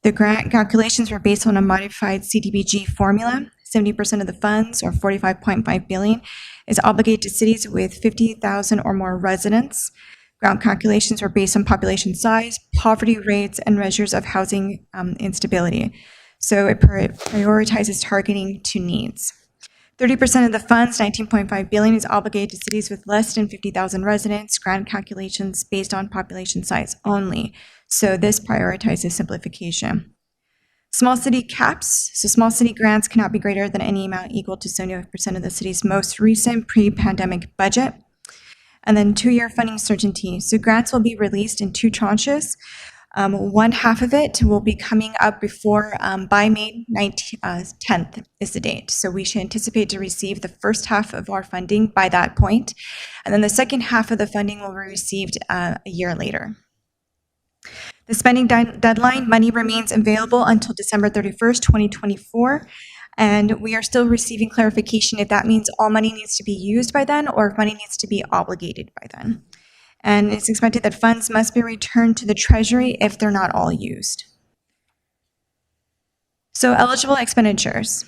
The grant calculations were based on a modified CDBG formula. 70% of the funds, or $45.5 billion, is obligated to cities with 50,000 or more residents. Grant calculations were based on population size, poverty rates, and measures of housing instability. So it prioritizes targeting to needs. 30% of the funds, $19.5 billion, is obligated to cities with less than 50,000 residents. Grant calculations based on population size only. So this prioritizes simplification. Small city caps. So small city grants cannot be greater than any amount equal to 75% of the city's most recent pre-pandemic budget. And then 2-year funding certainty. So grants will be released in 2 tranches. One half of it will be coming up by May 10th is the date. So we should anticipate to receive the first half of our funding by that point. And then the second half of the funding will be received a year later. The spending deadline, money remains available until December 31st, 2024. And we are still receiving clarification if that means all money needs to be used by then or if money needs to be obligated by then. And it's expected that funds must be returned to the Treasury if they're not all used. So eligible expenditures.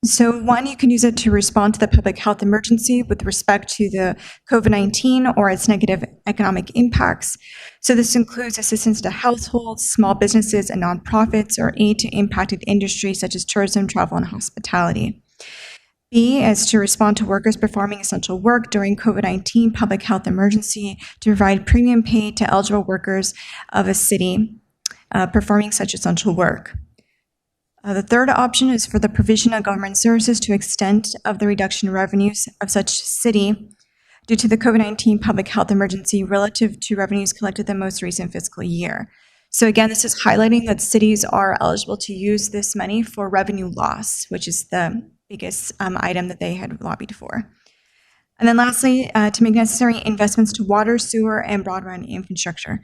So one, you can use it to respond to the public health emergency with respect to the COVID-19 or its negative economic impacts. So this includes assistance to households, small businesses, and nonprofits, or aid to impacted industries such as tourism, travel, and hospitality. B is to respond to workers performing essential work during COVID-19 public health emergency to provide premium pay to eligible workers of a city performing such essential work. The third option is for the provision of government services to extent of the reduction in revenues of such city due to the COVID-19 public health emergency relative to revenues collected the most recent fiscal year. So again, this is highlighting that cities are eligible to use this money for revenue loss, which is the biggest item that they had lobbied for. And then lastly, to make necessary investments to water, sewer, and broadband infrastructure.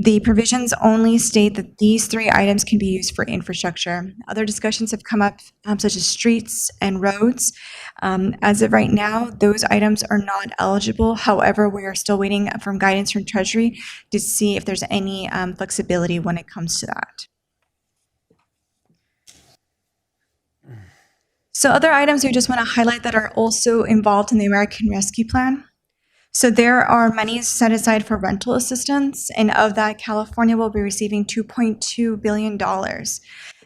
The provisions only state that these 3 items can be used for infrastructure. Other discussions have come up, such as streets and roads. As of right now, those items are not eligible. However, we are still waiting for guidance from Treasury to see if there's any flexibility when it comes to that. So other items we just want to highlight that are also involved in the American Rescue Plan. So there are monies set aside for rental assistance, and of that, California will be receiving $2.2 billion.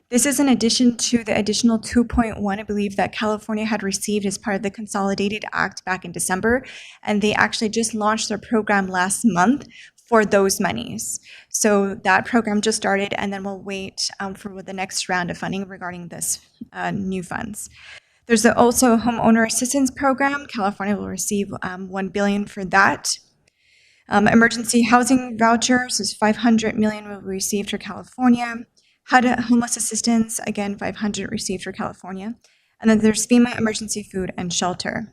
This is in addition to the additional 2.1, I believe, that California had received as part of the Consolidated Act back in December, and they actually just launched their program last month for those monies. So that program just started, and then we'll wait for the next round of funding regarding this new funds. There's also a homeowner assistance program. California will receive $1 billion for that. Emergency housing vouchers is $500 million will be received for California. HUD homeless assistance, again, $500 received for California. And then there's FEMA emergency food and shelter.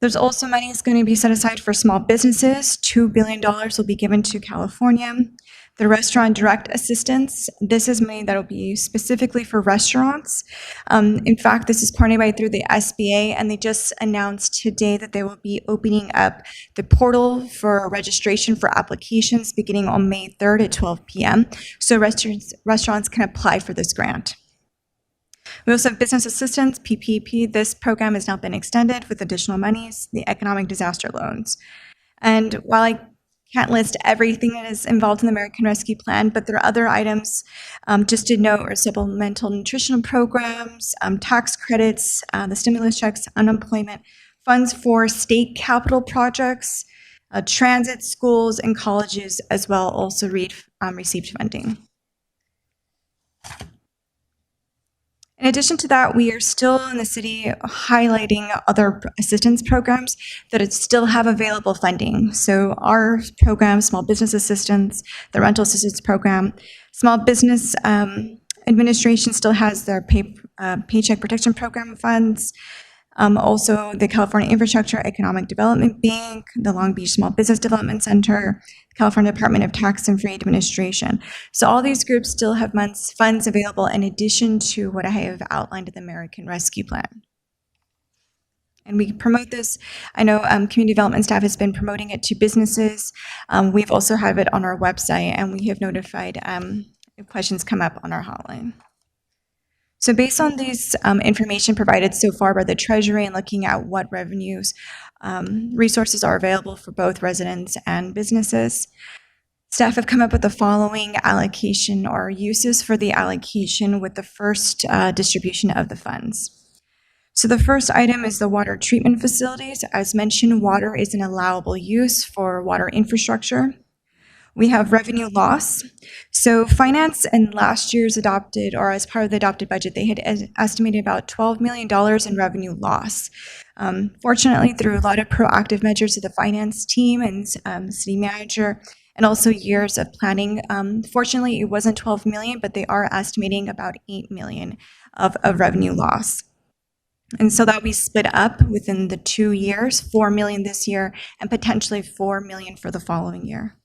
There's also money that's going to be set aside for small businesses. $2 billion will be given to California. The restaurant direct assistance, this is money that will be specifically for restaurants. In fact, this is partnered through the SBA, and they just announced today that they will be opening up the portal for registration for applications beginning on May 3rd at 12 p.m. So restaurants can apply for this grant. We also have business assistance, PPP. This program has now been extended with additional monies, the economic disaster loans. And while I can't list everything that is involved in the American Rescue Plan, but there are other items just to note are supplemental nutritional programs, tax credits, the stimulus checks, unemployment, funds for state capital projects, transit, schools, and colleges as well also received funding. In addition to that, we are still in the city highlighting other assistance programs that still have available funding. So our program, Small Business Assistance, the Rental Assistance Program, Small Business Administration still has their Paycheck Protection Program funds. Also, the California Infrastructure Economic Development Bank, the Long Beach Small Business Development Center, California Department of Tax and Free Administration. So all these groups still have funds available in addition to what I have outlined in the American Rescue Plan. And we promote this. I know community development staff has been promoting it to businesses. We've also have it on our website, and we have notified if questions come up on our hotline. So based on these information provided so far by the Treasury and looking at what revenues resources are available for both residents and businesses, staff have come up with the following allocation or uses for the allocation with the first distribution of the funds. So the first item is the water treatment facilities. As mentioned, water is an allowable use for water infrastructure. We have revenue loss. So finance in last year's adopted, or as part of the adopted budget, they had estimated about $12 million in revenue loss. Fortunately, through a lot of proactive measures of the finance team and city manager, and also years of planning, fortunately, it wasn't 12 million, but they are estimating about 8 million of revenue loss. And so that will be split up within the 2 years, 4 million this year, and potentially 4 million for the following year.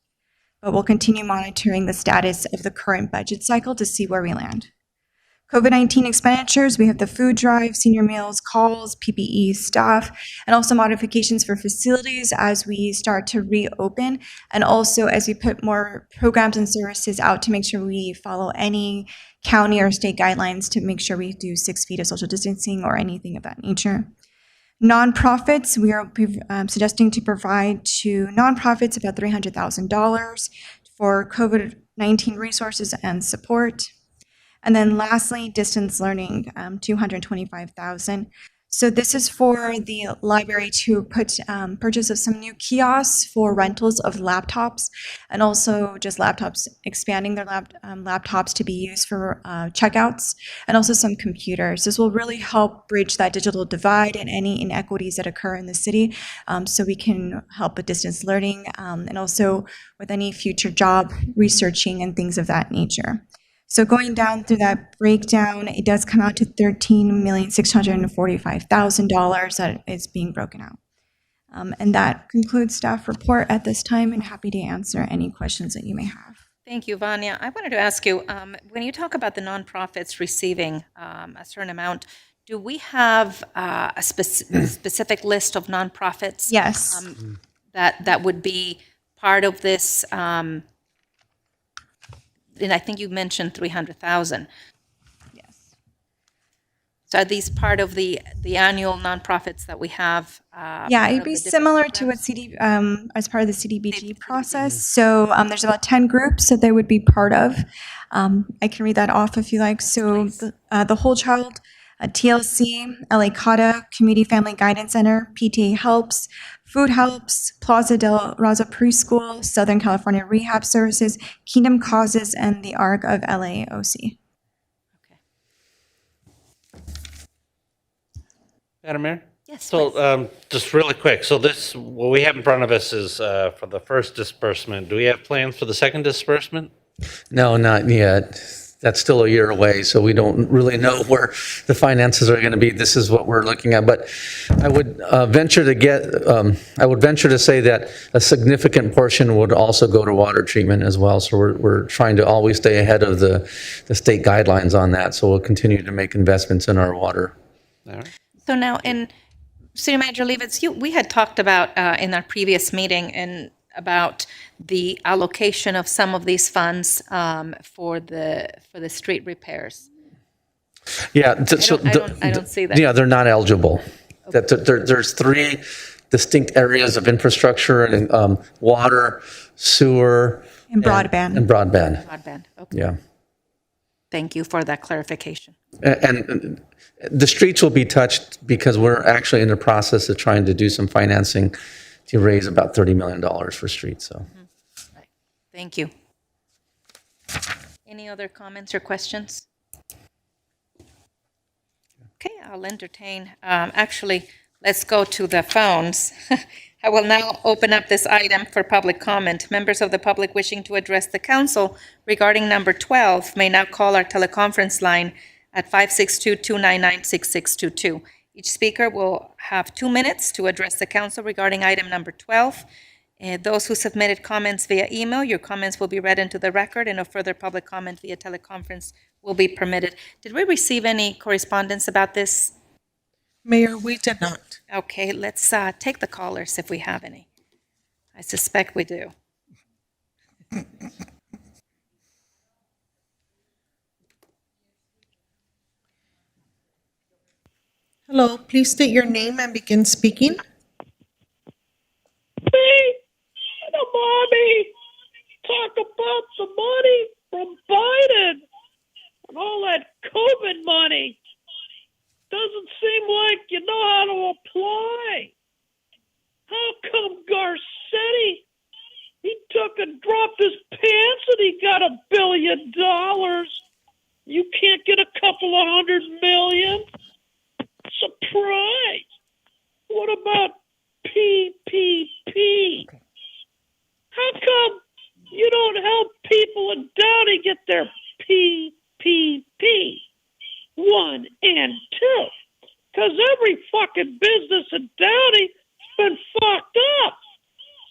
But we'll continue monitoring the status of the current budget cycle to see where we land. COVID-19 expenditures, we have the food drive, senior meals, calls, PPE, staff, and also modifications for facilities as we start to reopen, and also as we put more programs and services out to make sure we follow any county or state guidelines to make sure we do 6 feet of social distancing or anything of that nature. Nonprofits, we are suggesting to provide to nonprofits about $300,000 for COVID-19 resources and support. And then lastly, distance learning, $225,000. So this is for the library to purchase of some new kiosks for rentals of laptops, and also just laptops, expanding their laptops to be used for checkouts, and also some computers. This will really help bridge that digital divide and any inequities that occur in the city, so we can help with distance learning, and also with any future job researching and things of that nature. So going down through that breakdown, it does come out to $13,645,000 that is being broken out. And that concludes staff report at this time, and happy to answer any questions that you may have. Thank you, Vanya. I wanted to ask you, when you talk about the nonprofits receiving a certain amount, do we have a specific list of nonprofits? Yes. That would be part of this? And I think you mentioned 300,000. Yes. So are these part of the annual nonprofits that we have? Yeah, it'd be similar to what as part of the CDBG process. So there's about 10 groups that they would be part of. I can read that off if you like. So the Whole Child, TLC, LA CATA, Community Family Guidance Center, PTA Helps, Food Helps, Plaza del Raza Preschool, Southern California Rehab Services, Kingdom Causes, and the ARC of LAOC. Madam Mayor? Yes. So just really quick, so this, what we have in front of us is for the first disbursement. Do we have plans for the second disbursement? No, not yet. That's still a year away, so we don't really know where the finances are going to be. This is what we're looking at. But I would venture to say that a significant portion would also go to water treatment as well. So we're trying to always stay ahead of the state guidelines on that. So we'll continue to make investments in our water. All right. So now, City Manager Leavitt, we had talked about in our previous meeting about the allocation of some of these funds for the street repairs. Yeah, I don't see that. Yeah, they're not eligible. That there's three distinct areas of infrastructure and water, sewer, And broadband. and broadband. Broadband. Okay. Yeah, Thank you for that clarification. and the streets will be touched because we're actually in the process of trying to do some financing to raise about $30 million for streets. So, Thank you. Any other comments or questions? Okay, I'll entertain. Actually, let's go to the phones. I will now open up this item for public comment. Members of the public wishing to address the council regarding number 12 may now call our teleconference line at 562-299-6622. Each speaker will have 2 minutes to address the council regarding item number 12. Those who submitted comments via email, your comments will be read into the record, and no further public comment via teleconference will be permitted. Did we receive any correspondence about this? Mayor, we did not. Okay, let's take the callers if we have any. I suspect we do. Hello, please state your name and begin speaking. Me and the mommy talk about the money from Biden and all that COVID money. Doesn't seem like you know how to apply. How come Garcetti, he took and dropped his pants and he got $1 billion? You can't get a couple of $100 million? Surprise! What about PPP? How come you don't help people in Downey get their PPP 1 and 2? Because every fucking business in Downey's been fucked up.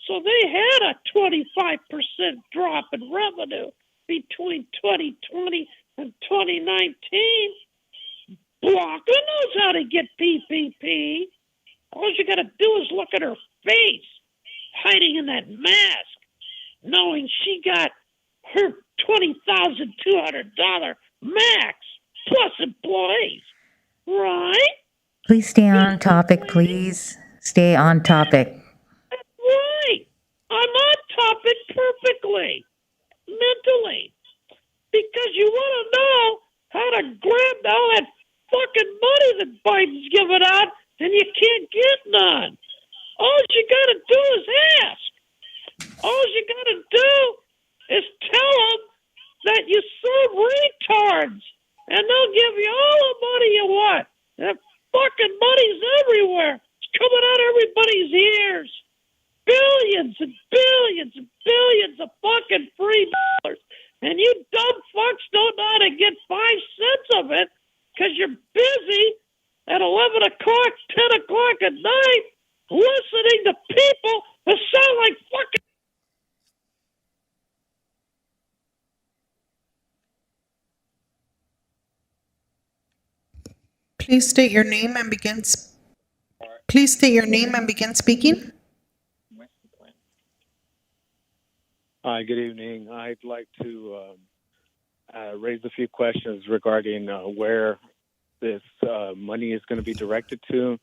So they had a 25% drop in revenue between 2020 and 2019. Blanca knows how to get PPP. All you got to do is look at her face, hiding in that mask, knowing she got her $20,200 max plus employees, right? Please stay on topic, please. Stay on topic. Right. I'm on topic perfectly, mentally, because you want to know how to grab all that fucking money that Biden's giving out, and you can't get none. All you got to do is ask. All you got to do is tell them that you serve retards, and they'll give you all the money you want. That fucking money's everywhere. It's coming out everybody's ears. Billions and billions and billions of fucking free dollars. And you dumb fucks don't know how to get 5 cents of it because you're busy at 11 o'clock, 10 o'clock at night listening to people who sound like fucking... Please state your name and begin. Please state your name and begin speaking. Hi, good evening. I'd like to raise a few questions regarding where this money is going to be directed to,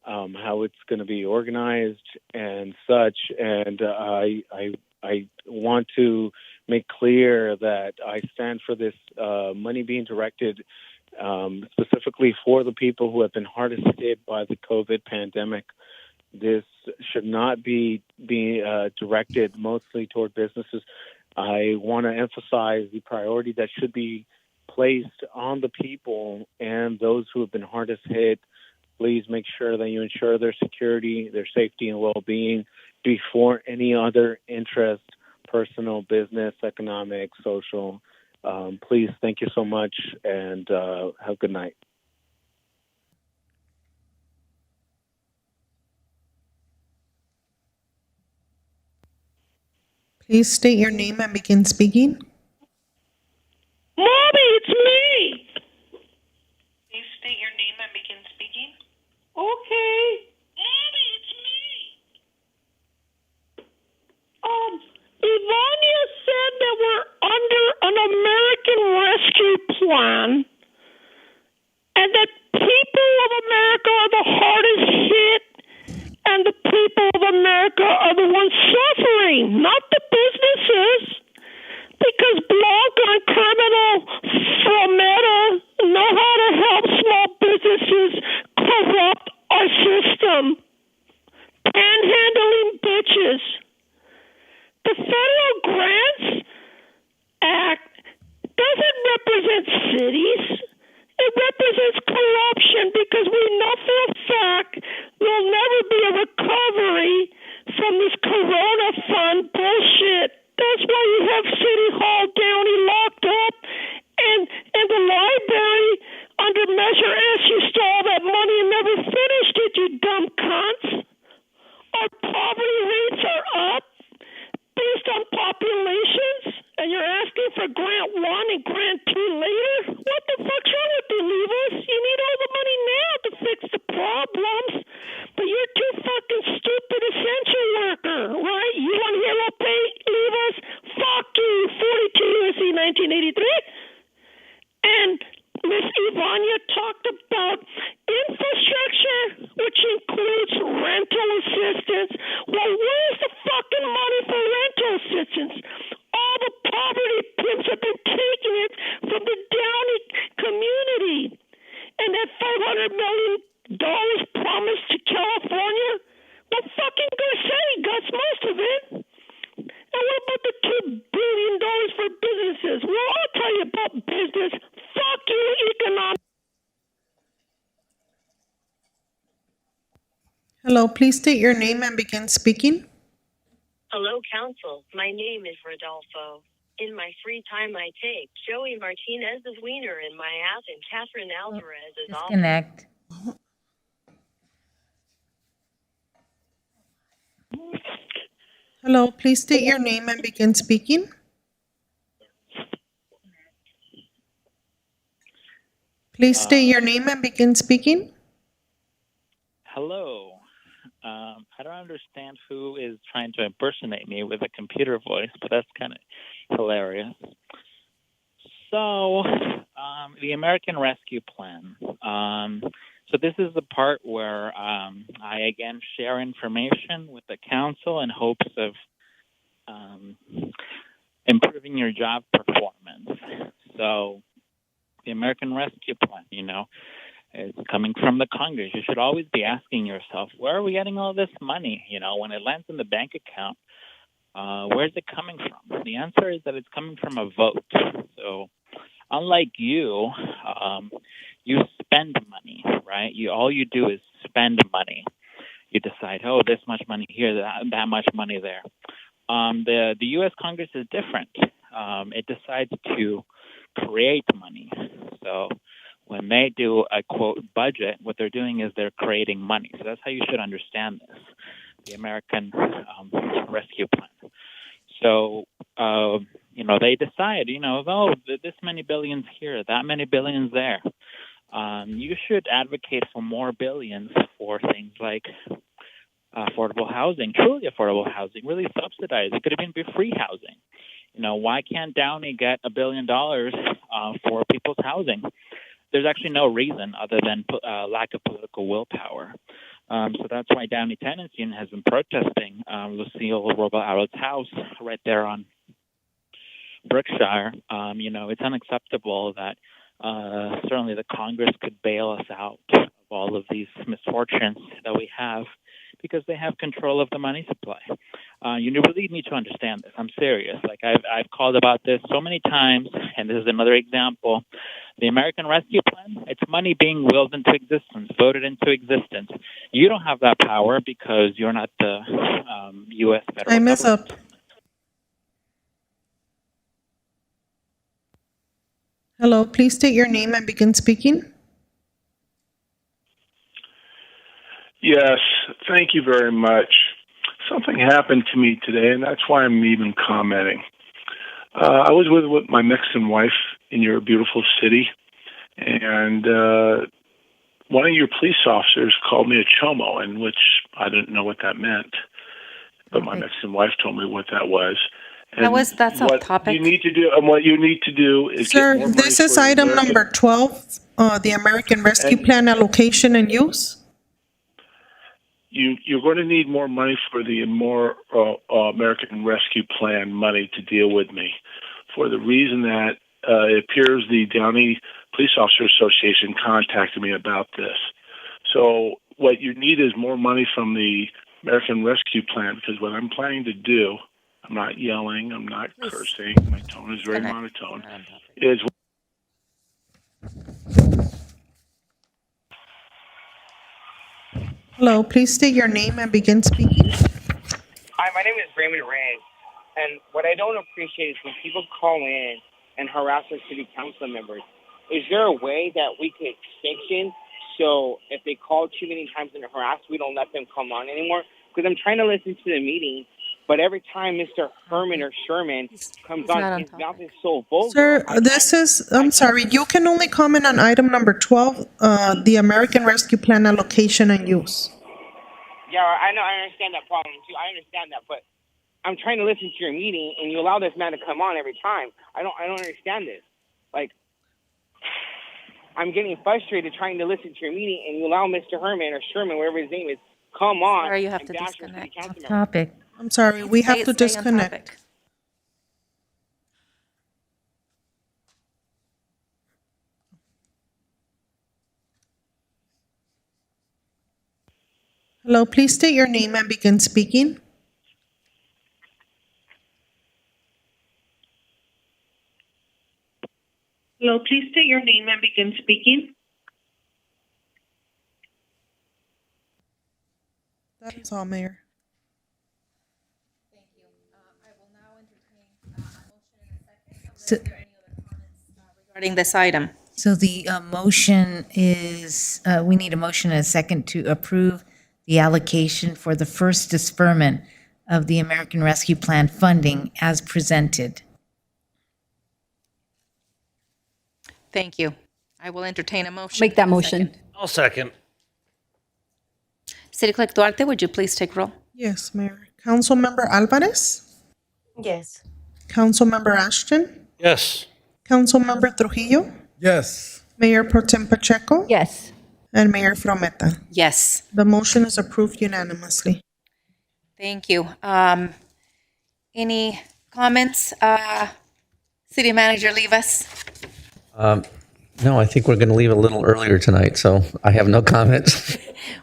how it's going to be organized, and such. And I want to make clear that I stand for this money being directed specifically for the people who have been hardest hit by the COVID pandemic. This should not be directed mostly toward businesses. I want to emphasize the priority that should be placed on the people and those who have been hardest hit. Please make sure that you ensure their security, their safety, and well-being before any other interest, personal, business, economic, social. Please, thank you so much, and have a good night. Please state your name and begin speaking. Mommy, it's me! Please state your name and begin speaking. Okay. Mommy, it's me! Ivania said that we're under an American Rescue Plan, Vanya talked about infrastructure, which includes rental assistance. Well, where's the fucking money for rental assistance? All the poverty pimps have been taking it from the Downey community. And that $500 million promised to California, well, fucking Garcetti got most of it. And what about the $2 billion for businesses? Well, I'll tell you about business. Fuck you, economic. Hello, please state your name and begin speaking. Hello, Council. My name is Rodolfo. In my free time, I take Joey Martinez's wiener in my ass and Catherine Alvarez's Disconnect. Hello, please state your name and begin speaking. Please state your name and begin speaking. Hello. I don't understand who is trying to impersonate me with a computer voice, but that's kind of hilarious. So, the American Rescue Plan. So this is the part where I again share information with the council in hopes of improving your job performance. So the American Rescue Plan, is coming from the Congress. You should always be asking yourself, where are we getting all this money? When it lands in the bank account, where's it coming from? The answer is that it's coming from a vote. So unlike you, you spend money, right? All you do is spend money. You decide, this much money here, that much money there. The U.S. Congress is different. It decides to create money. So when they do a, quote, budget, what they're doing is they're creating money. So that's how you should understand this, the American Rescue Plan. So, they decide, this many billions here, that many billions there. You should advocate for more billions for things like affordable housing, truly affordable housing, really subsidized. It could have been free housing. Why can't Downey get $1 billion for people's housing? There's actually no reason other than lack of political willpower. So that's why Downey Tenants Union has been protesting Lucille Robles-Aro's house right there on Brookshire. It's unacceptable that certainly the Congress could bail us out of all of these misfortunes that we have because they have control of the money supply. You really need to understand this. I'm serious. I've called about this so many times, and this is another example. The American Rescue Plan, it's money being willed into existence, voted into existence. You don't have that power because you're not the U.S. federal Time is government. up. Hello, please state your name and begin speaking. Yes, thank you very much. Something happened to me today, and that's why I'm even commenting. I was with my Mexican wife in your beautiful city, and one of your police officers called me a chomo, in which I didn't know what that meant, but my Mexican wife told me what that was. And that's off topic. You need to do, and what you need to do is Sir, get more money this is for the item American- number 12, the American Rescue Plan allocation and use. You're going to need more money for the American Rescue Plan money to deal with me, for the reason that it appears the Downey Police Officer Association contacted me about this. So what you need is more money from the American Rescue Plan, because what I'm planning to do, I'm not yelling, I'm not cursing, my tone is very monotone, is... Hello, please state your name and begin speaking. Hi, my name is Raymond Reyes, and what I don't appreciate is when people call in and harass our city council members. Is there a way that we could sanction so if they call too many times and harass, we don't let them come on anymore? Because I'm trying to listen to the meeting, but every time Mr. Herman or Sherman comes on, his mouth is so vulgar. Sir, I'm sorry, you can only comment on item number 12, the American Rescue Plan allocation and use. Yeah, I know, I understand that problem too. I understand that, but I'm trying to listen to your meeting, and you allow this man to come on every time. I don't understand this. I'm getting frustrated trying to listen to your meeting, and you allow Mr. Herman or Sherman, whatever his name is, come on. Sorry, you have and to bash your city disconnect. council member. Topic. I'm sorry, we have to Stay on disconnect. topic. Hello, please state your name and begin speaking. Hello, please state your name and begin speaking. That is all, Mayor. So, Regarding this item. so the motion is, we need a motion and a second to approve the allocation for the first disbursement of the American Rescue Plan funding as presented. Thank you. I will entertain a motion. Make that motion. I'll second. City Clerk Duarte, would you please take roll? Yes, Mayor. Councilmember Alvarez? Yes. Councilmember Ashton? Yes. Councilmember Trujillo? Yes. Mayor Pro Tem Pacheco? Yes. And Mayor Frometa. Yes. The motion is approved unanimously. Thank you. Any comments? City Manager Livas? No, I think we're going to leave a little earlier tonight, so I have no comments.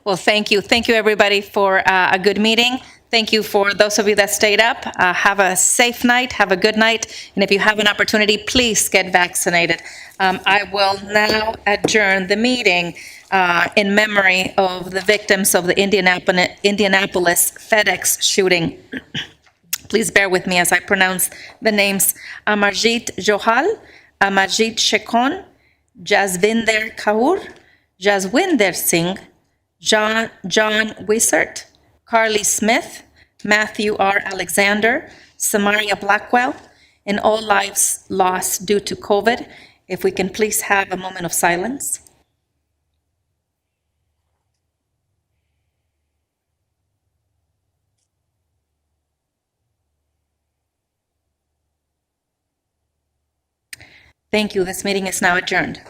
Well, thank you. Thank you, everybody, for a good meeting. Thank you for those of you that stayed up. Have a safe night. Have a good night. And if you have an opportunity, please get vaccinated. I will now adjourn the meeting in memory of the victims of the Indianapolis FedEx shooting. Please bear with me as I pronounce the names. Amarjit Johal, Amarjit Shekon, Jasvinder Kaur, Jaswinder Singh, John Wissert, Carly Smith, Matthew R. Alexander, Samaria Blackwell, and all lives lost due to COVID. If we can please have a moment of silence. Thank you. This meeting is now adjourned.